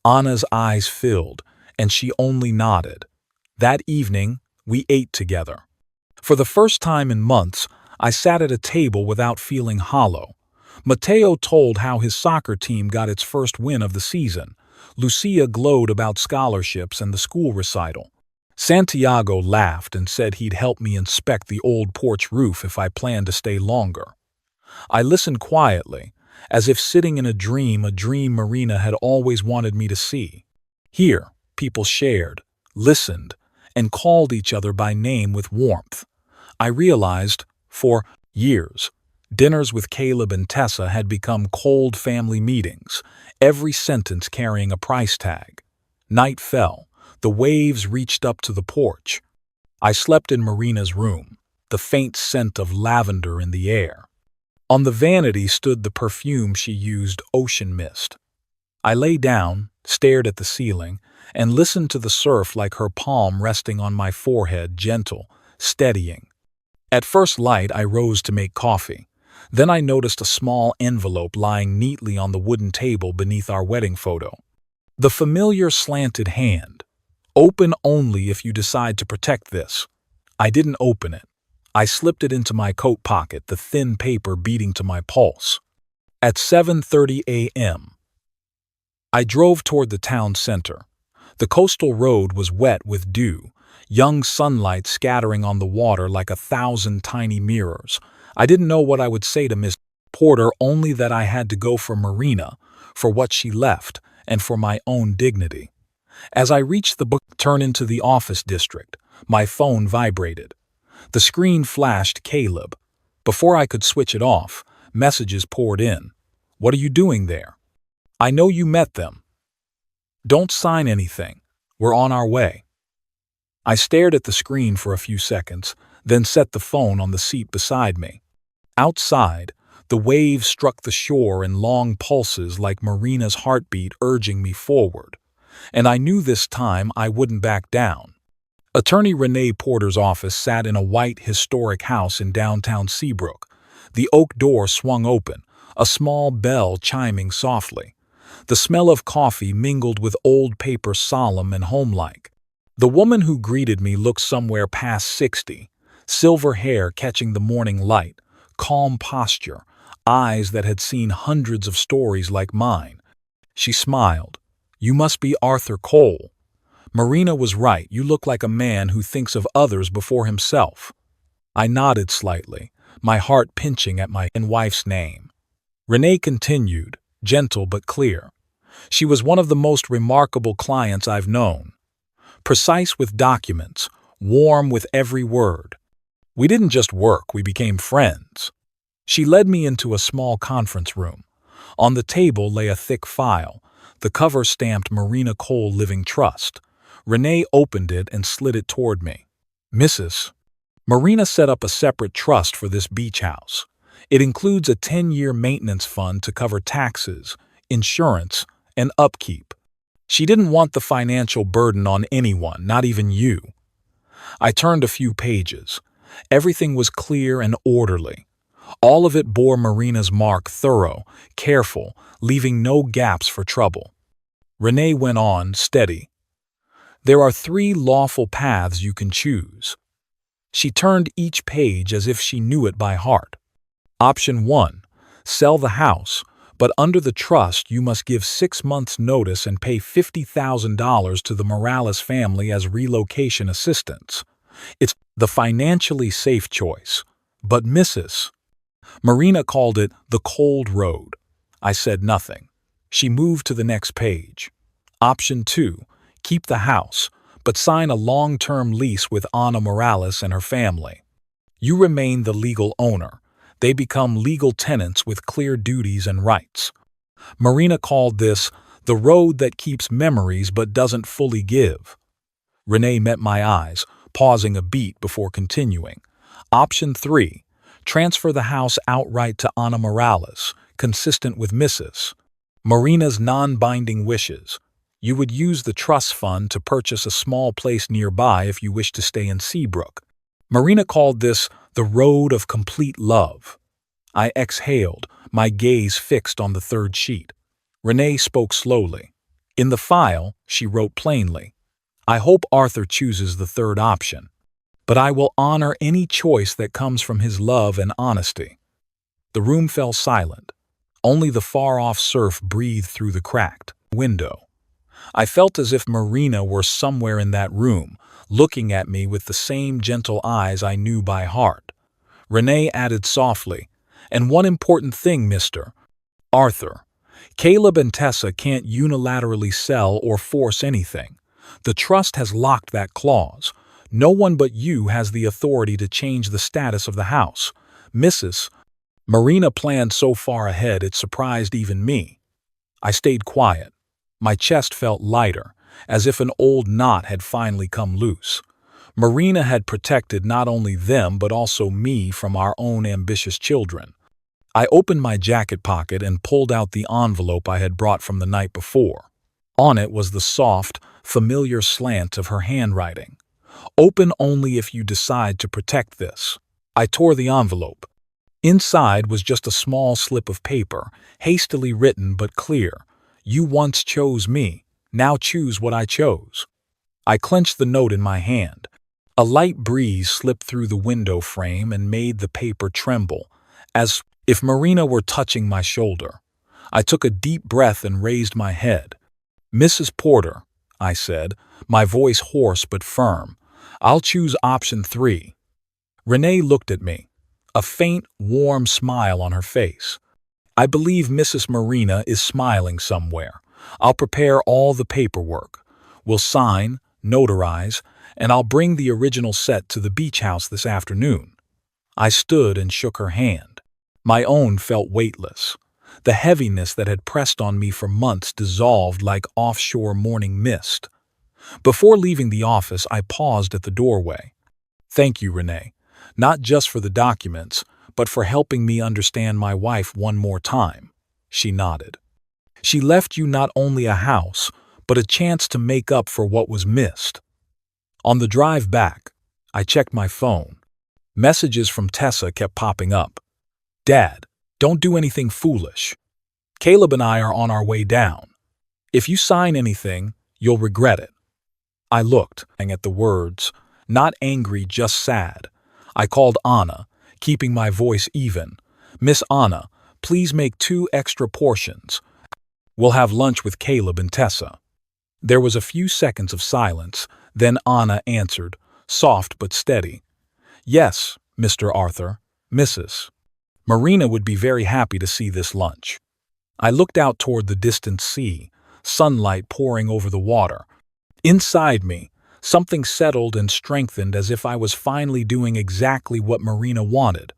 Anna's eyes filled, and she only nodded. That evening, we ate together. For the first time in months, I sat at a table without feeling hollow. Matteo told how his soccer team got its first win of the season. Lucia glowed about scholarships and the school recital. Santiago laughed and said he'd help me inspect the old porch roof if I planned to stay longer. I listened quietly, as if sitting in a dream Marina had always wanted me to see. Here, people shared, listened, and called each other by name with warmth. I realized, for years, dinners with Caleb and Tessa had become cold family meetings, every sentence carrying a price tag. Night fell. The waves reached up to the porch. I slept in Marina's room, the faint scent of lavender in the air. On the vanity stood the perfume she used, ocean mist. I lay down, stared at the ceiling, and listened to the surf like her palm resting on my forehead, gentle, steadying. At first light, I rose to make coffee. Then I noticed a small envelope lying neatly on the wooden table beneath our wedding photo. The familiar slanted hand. "Open only if you decide to protect this." I didn't open it. I slipped it into my coat pocket, the thin paper beating to my pulse. At 7:30 a.m., I drove toward the town center. The coastal road was wet with dew, young sunlight scattering on the water like 1,000 tiny mirrors. I didn't know what I would say to Miss Porter, only that I had to go for Marina, for what she left, and for my own dignity. As I reached the book turn into the office district, my phone vibrated. The screen flashed Caleb. Before I could switch it off, messages poured in. "What are you doing there? I know you met them. Don't sign anything. We're on our way." I stared at the screen for a few seconds, then set the phone on the seat beside me. Outside, the waves struck the shore in long pulses like Marina's heartbeat urging me forward. And I knew this time I wouldn't back down. Attorney Renee Porter's office sat in a white, historic house in downtown Seabrook. The oak door swung open, a small bell chiming softly. The smell of coffee mingled with old paper, solemn and homelike. The woman who greeted me looked somewhere past 60, silver hair catching the morning light, calm posture, eyes that had seen hundreds of stories like mine. She smiled. "You must be Arthur Cole. Marina was right, you look like a man who thinks of others before himself." I nodded slightly, my heart pinching at my wife's name. Renee continued, gentle but clear. "She was one of the most remarkable clients I've known. Precise with documents, warm with every word. We didn't just work, we became friends." She led me into a small conference room. On the table lay a thick file, the cover stamped Marina Cole Living Trust. Renee opened it and slid it toward me. "Mrs. Marina set up a separate trust for this beach house. It includes a 10-year maintenance fund to cover taxes, insurance, and upkeep. She didn't want the financial burden on anyone, not even you." I turned a few pages. Everything was clear and orderly. All of it bore Marina's mark: thorough, careful, leaving no gaps for trouble. Renee went on, steady. There are 3 lawful paths you can choose. She turned each page as if she knew it by heart. Option 1, sell the house, but under the trust you must give 6 months' notice and pay $50,000 to the Morales family as relocation assistance. It's the financially safe choice. But Mrs. Marina called it the cold road. I said nothing. She moved to the next page. Option 2, keep the house, but sign a long-term lease with Ana Morales and her family. You remain the legal owner. They become legal tenants with clear duties and rights. Marina called this the road that keeps memories but doesn't fully give. Renee met my eyes, pausing a beat before continuing. Option 3, transfer the house outright to Ana Morales, consistent with Mrs. Marina's non-binding wishes. You would use the trust fund to purchase a small place nearby if you wish to stay in Seabrook. Marina called this the road of complete love. I exhaled, my gaze fixed on the 3rd sheet. Renee spoke slowly. In the file, she wrote plainly, I hope Arthur chooses the 3rd option, but I will honor any choice that comes from his love and honesty. The room fell silent. Only the far-off surf breathed through the cracked window. I felt as if Marina were somewhere in that room, looking at me with the same gentle eyes I knew by heart. Renee added softly, and one important thing, Mr. Arthur. Caleb and Tessa can't unilaterally sell or force anything. The trust has locked that clause. No one but you has the authority to change the status of the house. Mrs. Marina planned so far ahead it surprised even me. I stayed quiet. My chest felt lighter, as if an old knot had finally come loose. Marina had protected not only them but also me from our own ambitious children. I opened my jacket pocket and pulled out the envelope I had brought from the night before. On it was the soft, familiar slant of her handwriting. Open only if you decide to protect this. I tore the envelope. Inside was just a small slip of paper, hastily written but clear. You once chose me, now choose what I chose. I clenched the note in my hand. A light breeze slipped through the window frame and made the paper tremble, as if Marina were touching my shoulder. I took a deep breath and raised my head. Mrs. Porter, I said, my voice hoarse but firm, I'll choose option 3. Renee looked at me, a faint, warm smile on her face. I believe Mrs. Marina is smiling somewhere. I'll prepare all the paperwork. We'll sign, notarize, and I'll bring the original set to the beach house this afternoon. I stood and shook her hand. My own felt weightless. The heaviness that had pressed on me for months dissolved like offshore morning mist. Before leaving the office, I paused at the doorway. Thank you, Renee, not just for the documents, but for helping me understand my wife one more time. She nodded. She left you not only a house, but a chance to make up for what was missed. On the drive back, I checked my phone. Messages from Tessa kept popping up. Dad, don't do anything foolish. Caleb and I are on our way down. If you sign anything, you'll regret it. I looked at the words, not angry, just sad. I called Anna, keeping my voice even. Miss Anna, please make 2 extra portions. We'll have lunch with Caleb and Tessa. There was a few seconds of silence, then Anna answered, soft but steady. Yes, Mr. Arthur, Mrs. Marina would be very happy to see this lunch. I looked out toward the distant sea, sunlight pouring over the water. Inside me, something settled and strengthened as if I was finally doing exactly what Marina wanted.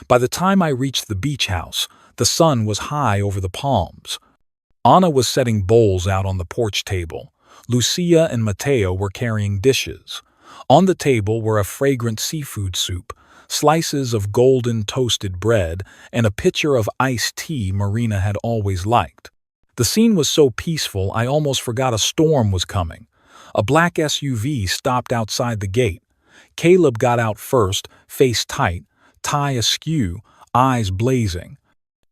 By the time I reached the beach house, the sun was high over the palms. Anna was setting bowls out on the porch table. Lucia and Mateo were carrying dishes. On the table were a fragrant seafood soup, slices of golden toasted bread, and a pitcher of iced tea Marina had always liked. The scene was so peaceful I almost forgot a storm was coming. A black SUV stopped outside the gate. Caleb got out first, face tight, tie askew, eyes blazing.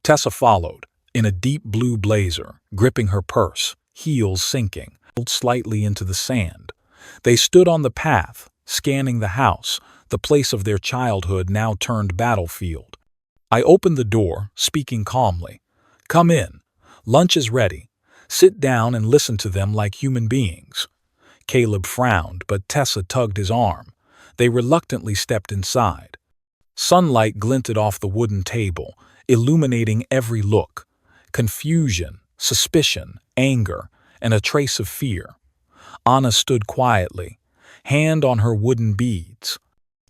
Tessa followed, in a deep blue blazer, gripping her purse, heels sinking, slightly into the sand. They stood on the path, scanning the house, the place of their childhood now turned battlefield. I opened the door, speaking calmly. "Come in. Lunch is ready. Sit down and listen to them like human beings." Caleb frowned, but Tessa tugged his arm. They reluctantly stepped inside. Sunlight glinted off the wooden table, illuminating every look. Confusion, suspicion, anger, and a trace of fear. Anna stood quietly, hand on her wooden beads.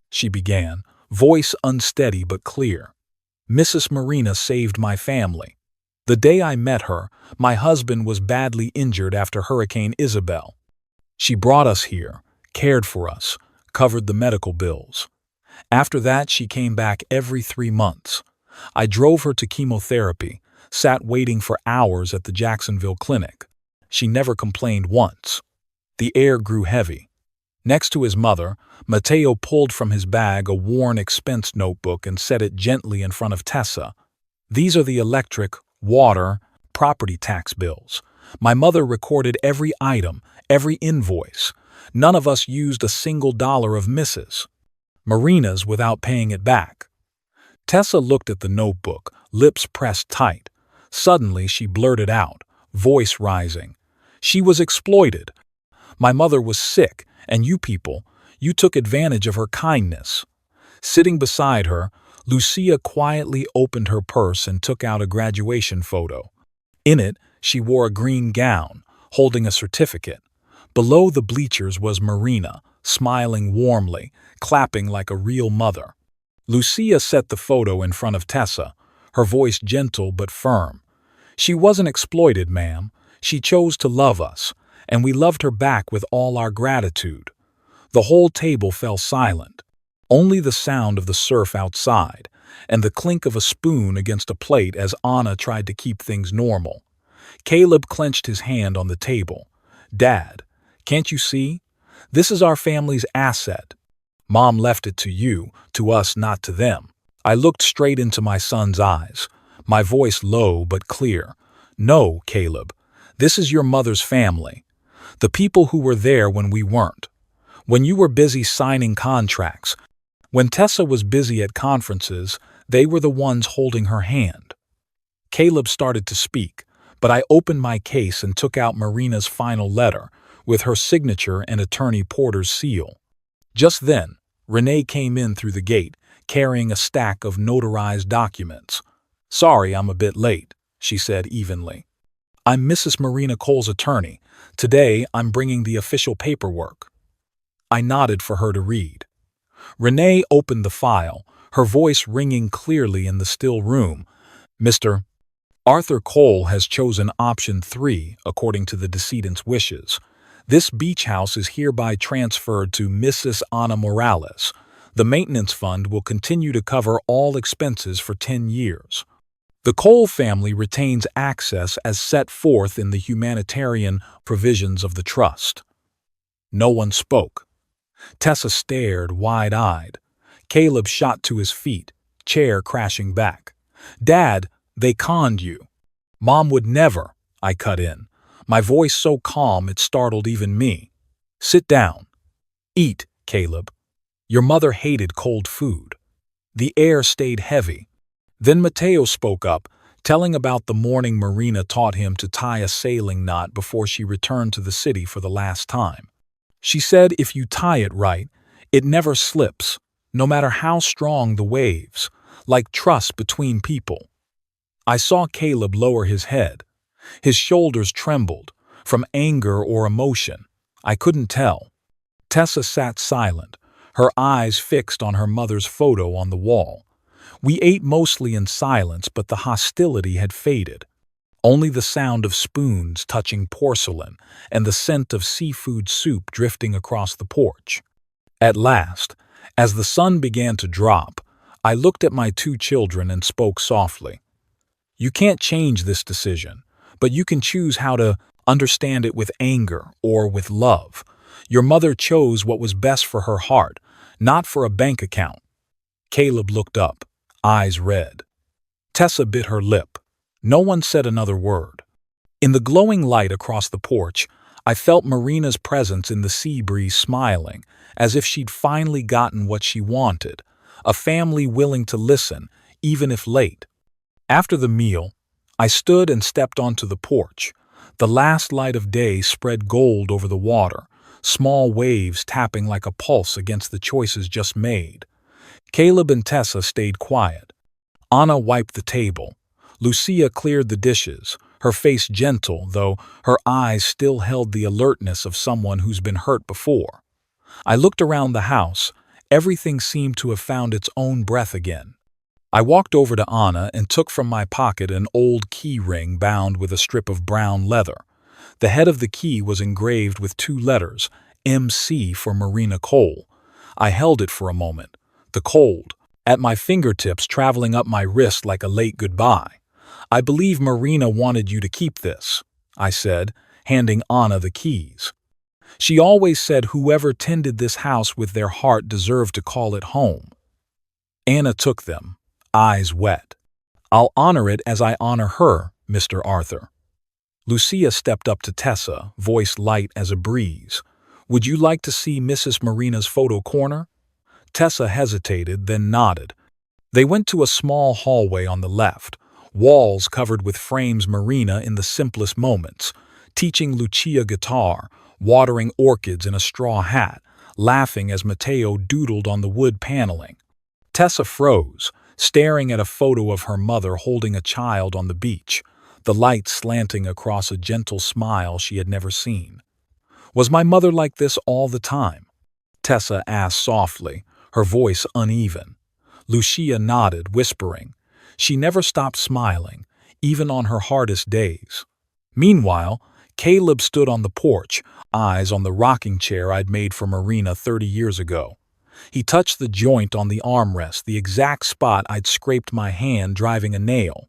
She began, voice unsteady but clear. "Mrs. Marina saved my family. The day I met her, my husband was badly injured after Hurricane Isabel. She brought us here, cared for us, covered the medical bills. After that, she came back every 3 months. I drove her to chemotherapy, sat waiting for hours at the Jacksonville clinic. She never complained once." The air grew heavy. Next to his mother, Matteo pulled from his bag a worn expense notebook and set it gently in front of Tessa. "These are the electric, water, property tax bills. My mother recorded every item, every invoice. None of us used a single dollar of Mrs. Marina's without paying it back." Tessa looked at the notebook, lips pressed tight. Suddenly she blurted out, voice rising. "She was exploited. My mother was sick, and you people, you took advantage of her kindness." Sitting beside her, Lucia quietly opened her purse and took out a graduation photo. In it, she wore a green gown, holding a certificate. Below the bleachers was Marina, smiling warmly, clapping like a real mother. Lucia set the photo in front of Tessa, her voice gentle but firm. "She wasn't exploited, ma'am. She chose to love us, and we loved her back with all our gratitude." The whole table fell silent. Only the sound of the surf outside, and the clink of a spoon against a plate as Anna tried to keep things normal. Caleb clenched his hand on the table. "Dad, can't you see? This is our family's asset. Mom left it to you, to us, not to them." I looked straight into my son's eyes, my voice low but clear. "No, Caleb, this is your mother's family. The people who were there when we weren't. When you were busy signing contracts, when Tessa was busy at conferences, they were the ones holding her hand." Caleb started to speak, but I opened my case and took out Marina's final letter, with her signature and Attorney Porter's seal. Just then, Renee came in through the gate, carrying a stack of notarized documents. "Sorry I'm a bit late," she said evenly. "I'm Mrs. Marina Cole's attorney. Today I'm bringing the official paperwork." I nodded for her to read. Renee opened the file, her voice ringing clearly in the still room. "Mr. Arthur Cole has chosen option 3 according to the decedent's wishes. This beach house is hereby transferred to Mrs. Ana Morales. The maintenance fund will continue to cover all expenses for 10 years. The Cole family retains access as set forth in the humanitarian provisions of the trust." No one spoke. Tessa stared wide-eyed. Caleb shot to his feet, chair crashing back. "Dad, they conned you." "Mom would never," I cut in, my voice so calm it startled even me. "Sit down. Eat, Caleb. Your mother hated cold food." The air stayed heavy. Then Matteo spoke up, telling about the morning Marina taught him to tie a sailing knot before she returned to the city for the last time. She said if you tie it right, it never slips, no matter how strong the waves, like trust between people. I saw Caleb lower his head. His shoulders trembled, from anger or emotion. I couldn't tell. Tessa sat silent, her eyes fixed on her mother's photo on the wall. We ate mostly in silence, but the hostility had faded. Only the sound of spoons touching porcelain and the scent of seafood soup drifting across the porch. At last, as the sun began to drop, I looked at my 2 children and spoke softly. "You can't change this decision, but you can choose how to understand it with anger or with love. Your mother chose what was best for her heart, not for a bank account." Caleb looked up, eyes red. Tessa bit her lip. No one said another word. In the glowing light across the porch, I felt Marina's presence in the sea breeze smiling, as if she'd finally gotten what she wanted, a family willing to listen, even if late. After the meal, I stood and stepped onto the porch. The last light of day spread gold over the water, small waves tapping like a pulse against the choices just made. Caleb and Tessa stayed quiet. Anna wiped the table. Lucia cleared the dishes, her face gentle, though her eyes still held the alertness of someone who's been hurt before. I looked around the house. Everything seemed to have found its own breath again. I walked over to Anna and took from my pocket an old key ring bound with a strip of brown leather. The head of the key was engraved with two letters, MC for Marina Cole. I held it for a moment, the cold, at my fingertips traveling up my wrist like a late goodbye. "I believe Marina wanted you to keep this," I said, handing Anna the keys. "She always said whoever tended this house with their heart deserved to call it home." Anna took them, eyes wet. "I'll honor it as I honor her, Mr. Arthur." Lucia stepped up to Tessa, voice light as a breeze. "Would you like to see Mrs. Marina's photo corner?" Tessa hesitated, then nodded. They went to a small hallway on the left, walls covered with frames Marina in the simplest moments, teaching Lucia guitar, watering orchids in a straw hat, laughing as Matteo doodled on the wood paneling. Tessa froze, staring at a photo of her mother holding a child on the beach, the light slanting across a gentle smile she had never seen. "Was my mother like this all the time?" Tessa asked softly, her voice uneven. Lucia nodded, whispering. "She never stopped smiling, even on her hardest days." Meanwhile, Caleb stood on the porch, eyes on the rocking chair I'd made for Marina 30 years ago. He touched the joint on the armrest, the exact spot I'd scraped my hand driving a nail.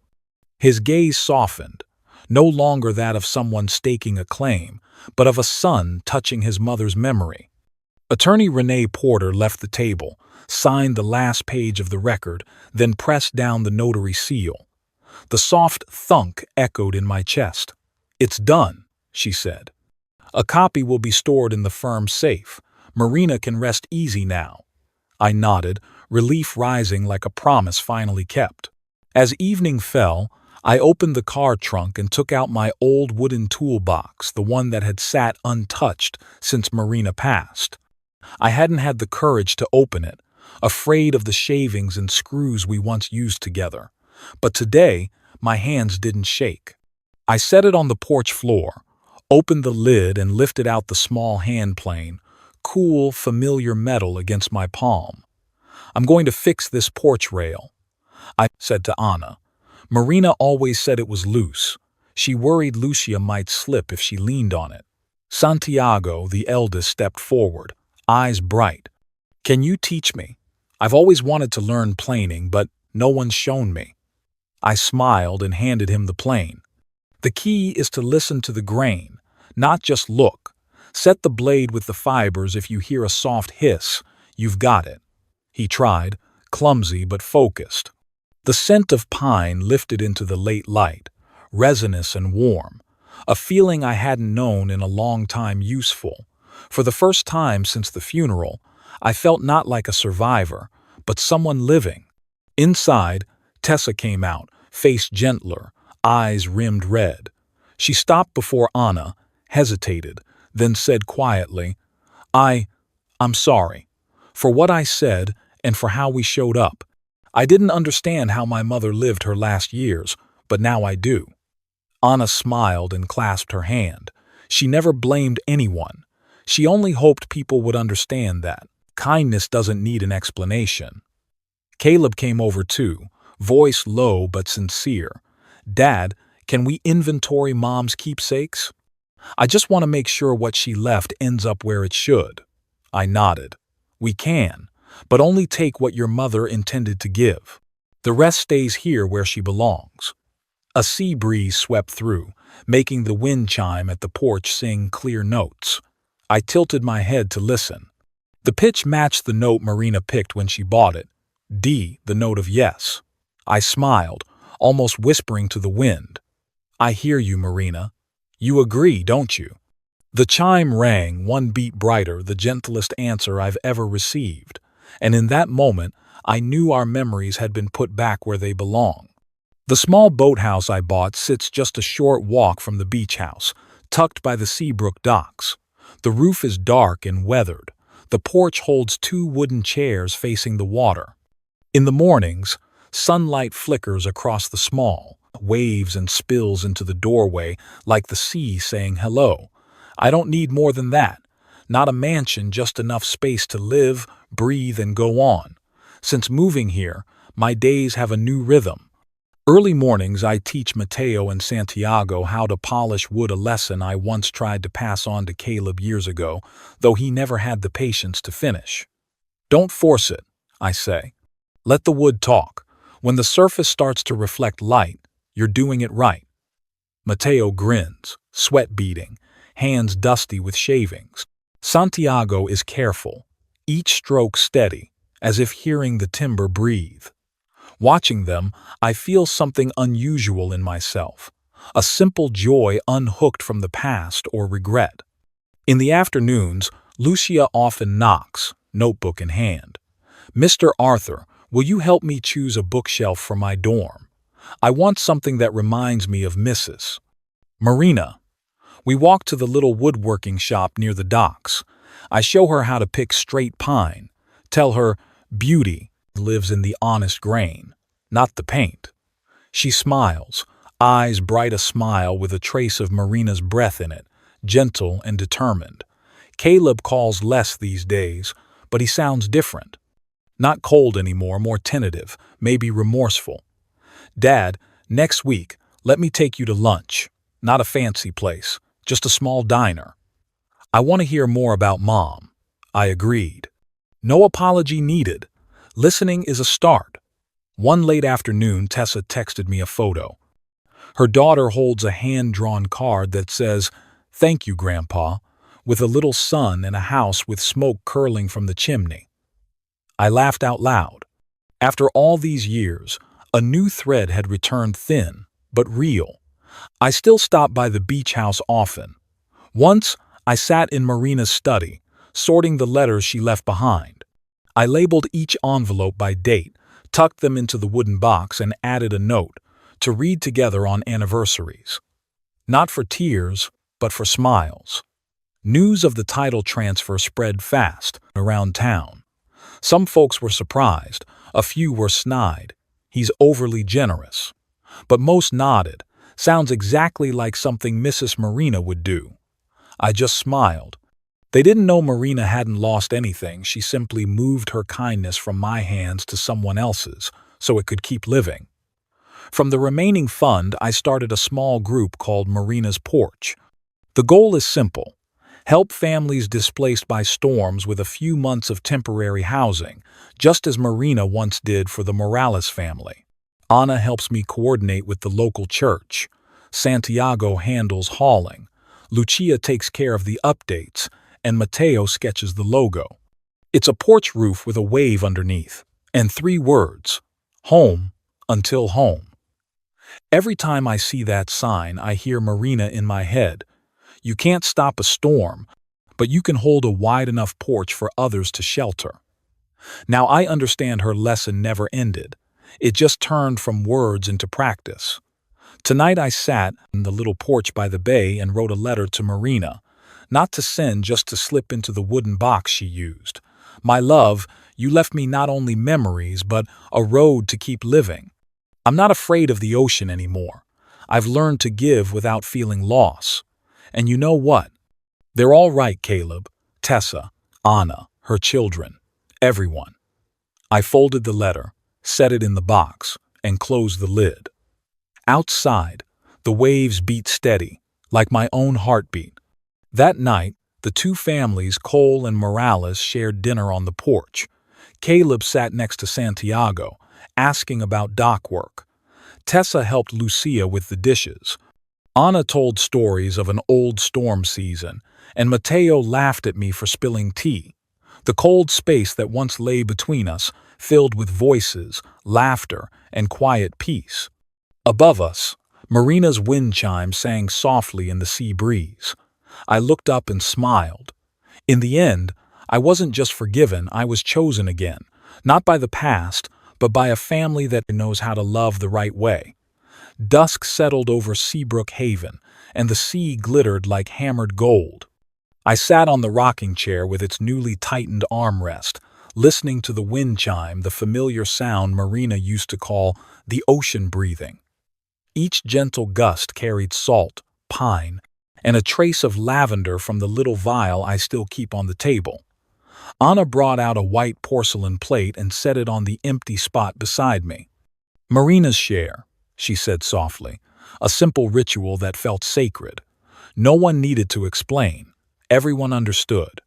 His gaze softened, no longer that of someone staking a claim, but of a son touching his mother's memory. Attorney Renee Porter left the table, signed the last page of the record, then pressed down the notary seal. The soft thunk echoed in my chest. "It's done," she said. "A copy will be stored in the firm's safe. Marina can rest easy now." I nodded, relief rising like a promise finally kept. As evening fell, I opened the car trunk and took out my old wooden toolbox, the one that had sat untouched since Marina passed. I hadn't had the courage to open it, afraid of the shavings and screws we once used together. But today, my hands didn't shake. I set it on the porch floor, opened the lid and lifted out the small hand plane, cool, familiar metal against my palm. "I'm going to fix this porch rail," I said to Anna. "Marina always said it was loose. She worried Lucia might slip if she leaned on it." Santiago, the eldest, stepped forward, eyes bright. "Can you teach me? I've always wanted to learn planing, but no one's shown me." I smiled and handed him the plane. "The key is to listen to the grain, not just look. Set the blade with the fibers. If you hear a soft hiss, you've got it." He tried, clumsy but focused. The scent of pine lifted into the late light, resinous and warm, a feeling I hadn't known in a long time useful. For the first time since the funeral, I felt not like a survivor, but someone living. Inside, Tessa came out, face gentler, eyes rimmed red. She stopped before Anna, hesitated, then said quietly, I'm sorry. For what I said and for how we showed up. I didn't understand how my mother lived her last years, but now I do." Anna smiled and clasped her hand. She never blamed anyone. She only hoped people would understand that kindness doesn't need an explanation. Caleb came over too, voice low but sincere. "Dad, can we inventory Mom's keepsakes? I just want to make sure what she left ends up where it should." I nodded. "We can, but only take what your mother intended to give. The rest stays here where she belongs." A sea breeze swept through, making the wind chime at the porch sing clear notes. I tilted my head to listen. The pitch matched the note Marina picked when she bought it. D, the note of yes. I smiled, almost whispering to the wind. I hear you, Marina. You agree, don't you? The chime rang, one beat brighter, the gentlest answer I've ever received. And in that moment, I knew our memories had been put back where they belong. The small boathouse I bought sits just a short walk from the beach house, tucked by the Seabrook docks. The roof is dark and weathered. The porch holds two wooden chairs facing the water. In the mornings, sunlight flickers across the small, waves and spills into the doorway like the sea saying hello. I don't need more than that. Not a mansion, just enough space to live, breathe, and go on. Since moving here, my days have a new rhythm. Early mornings, I teach Mateo and Santiago how to polish wood, a lesson I once tried to pass on to Caleb years ago, though he never had the patience to finish. Don't force it, I say. Let the wood talk. When the surface starts to reflect light, you're doing it right. Mateo grins, sweat beading, hands dusty with shavings. Santiago is careful, each stroke steady, as if hearing the timber breathe. Watching them, I feel something unusual in myself, a simple joy unhooked from the past or regret. In the afternoons, Lucia often knocks, notebook in hand. Mr. Arthur, will you help me choose a bookshelf for my dorm? I want something that reminds me of Mrs. Marina. We walk to the little woodworking shop near the docks. I show her how to pick straight pine, tell her beauty lives in the honest grain, not the paint. She smiles, eyes bright, a smile with a trace of Marina's breath in it, gentle and determined. Caleb calls less these days, but he sounds different. Not cold anymore, more tentative, maybe remorseful. Dad, next week, let me take you to lunch. Not a fancy place, just a small diner. I want to hear more about Mom. I agreed. No apology needed. Listening is a start. One late afternoon, Tessa texted me a photo. Her daughter holds a hand-drawn card that says, "Thank you, Grandpa," with a little sun and a house with smoke curling from the chimney. I laughed out loud. After all these years, a new thread had returned, thin, but real. I still stop by the beach house often. Once, I sat in Marina's study, sorting the letters she left behind. I labeled each envelope by date, tucked them into the wooden box, and added a note, to read together on anniversaries. Not for tears, but for smiles. News of the title transfer spread fast around town. Some folks were surprised, a few were snide. He's overly generous. But most nodded. Sounds exactly like something Mrs. Marina would do. I just smiled. They didn't know Marina hadn't lost anything. She simply moved her kindness from my hands to someone else's, so it could keep living. From the remaining fund, I started a small group called Marina's Porch. The goal is simple: help families displaced by storms with a few months of temporary housing, just as Marina once did for the Morales family. Ana helps me coordinate with the local church. Santiago handles hauling. Lucia takes care of the updates, and Mateo sketches the logo. It's a porch roof with a wave underneath, and 3 words: home until home. Every time I see that sign, I hear Marina in my head. You can't stop a storm, but you can hold a wide enough porch for others to shelter. Now I understand her lesson never ended. It just turned from words into practice. Tonight I sat in the little porch by the bay and wrote a letter to Marina. Not to send, just to slip into the wooden box she used. My love, you left me not only memories, but a road to keep living. I'm not afraid of the ocean anymore. I've learned to give without feeling loss. And you know what? They're all right, Caleb, Tessa, Anna, her children, everyone. I folded the letter, set it in the box, and closed the lid. Outside, the waves beat steady, like my own heartbeat. That night, the 2 families, Cole and Morales, shared dinner on the porch. Caleb sat next to Santiago, asking about dock work. Tessa helped Lucia with the dishes. Anna told stories of an old storm season, and Mateo laughed at me for spilling tea. The cold space that once lay between us, filled with voices, laughter, and quiet peace. Above us, Marina's wind chime sang softly in the sea breeze. I looked up and smiled. In the end, I wasn't just forgiven, I was chosen again, not by the past, but by a family that knows how to love the right way. Dusk settled over Seabrook Haven, and the sea glittered like hammered gold. I sat on the rocking chair with its newly tightened armrest, listening to the wind chime, the familiar sound Marina used to call the ocean breathing. Each gentle gust carried salt, pine, and a trace of lavender from the little vial I still keep on the table. Anna brought out a white porcelain plate and set it on the empty spot beside me. "Marina's share," she said softly, a simple ritual that felt sacred. No one needed to explain. Everyone understood.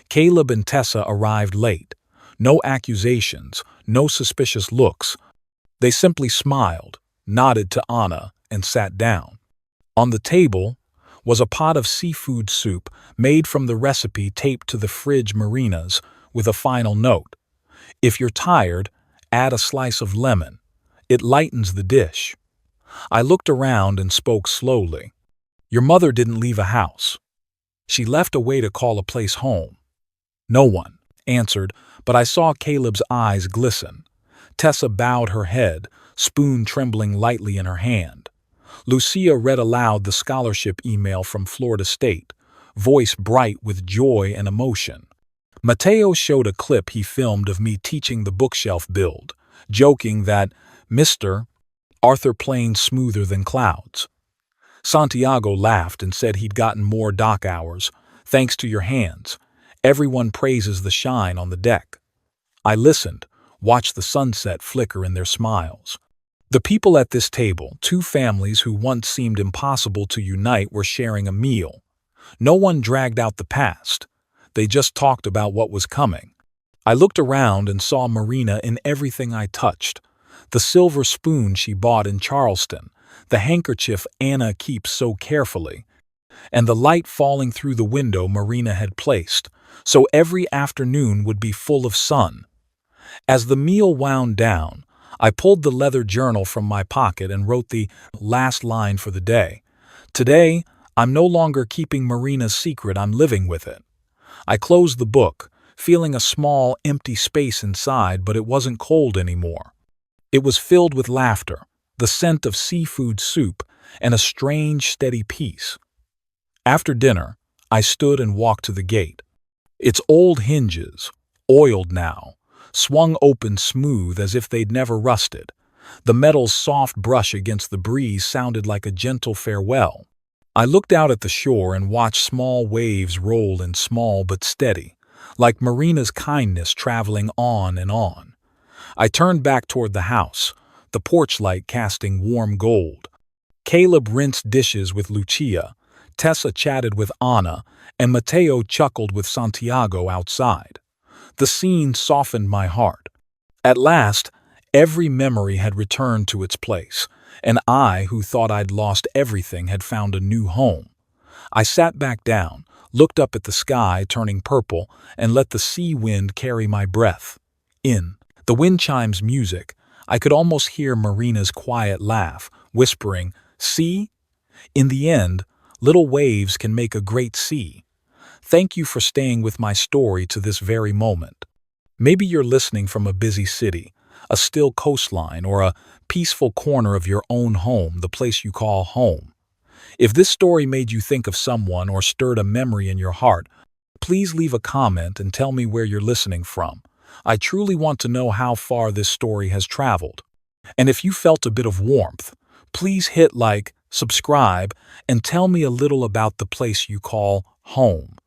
Caleb and Tessa arrived late. No accusations, no suspicious looks. They simply smiled, nodded to Anna, and sat down. On the table was a pot of seafood soup made from the recipe taped to the fridge Marina's with a final note. "If you're tired, add a slice of lemon. It lightens the dish." I looked around and spoke slowly. "Your mother didn't leave a house. She left a way to call a place home." No one answered, but I saw Caleb's eyes glisten. Tessa bowed her head, spoon trembling lightly in her hand. Lucia read aloud the scholarship email from Florida State, voice bright with joy and emotion. Mateo showed a clip he filmed of me teaching the bookshelf build, joking that Mr. Arthur planed smoother than clouds. Santiago laughed and said he'd gotten more dock hours, thanks to your hands. Everyone praises the shine on the deck. I listened, watched the sunset flicker in their smiles. The people at this table, two families who once seemed impossible to unite, were sharing a meal. No one dragged out the past. They just talked about what was coming. I looked around and saw Marina in everything I touched. The silver spoon she bought in Charleston, the handkerchief Anna keeps so carefully, and the light falling through the window Marina had placed, so every afternoon would be full of sun. As the meal wound down, I pulled the leather journal from my pocket and wrote the last line for the day. Today, I'm no longer keeping Marina's secret, I'm living with it. I closed the book, feeling a small, empty space inside, but it wasn't cold anymore. It was filled with laughter, the scent of seafood soup, and a strange, steady peace. After dinner, I stood and walked to the gate. Its old hinges, oiled now, swung open smooth as if they'd never rusted. The metal's soft brush against the breeze sounded like a gentle farewell. I looked out at the shore and watched small waves roll in, small but steady, like Marina's kindness traveling on and on. I turned back toward the house, the porch light casting warm gold. Caleb rinsed dishes with Lucia, Tessa chatted with Anna, and Mateo chuckled with Santiago outside. The scene softened my heart. At last, every memory had returned to its place, and I, who thought I'd lost everything, had found a new home. I sat back down, looked up at the sky turning purple, and let the sea wind carry my breath. In the wind chime's music, I could almost hear Marina's quiet laugh, whispering, "See? In the end, little waves can make a great sea." Thank you for staying with my story to this very moment. Maybe you're listening from a busy city, a still coastline, or a peaceful corner of your own home, the place you call home. If this story made you think of someone or stirred a memory in your heart, please leave a comment and tell me where you're listening from. I truly want to know how far this story has traveled. And if you felt a bit of warmth, please hit like, subscribe, and tell me a little about the place you call home.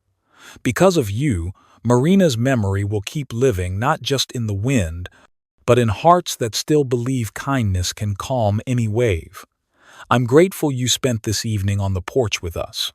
Because of you, Marina's memory will keep living not just in the wind, but in hearts that still believe kindness can calm any wave. I'm grateful you spent this evening on the porch with us.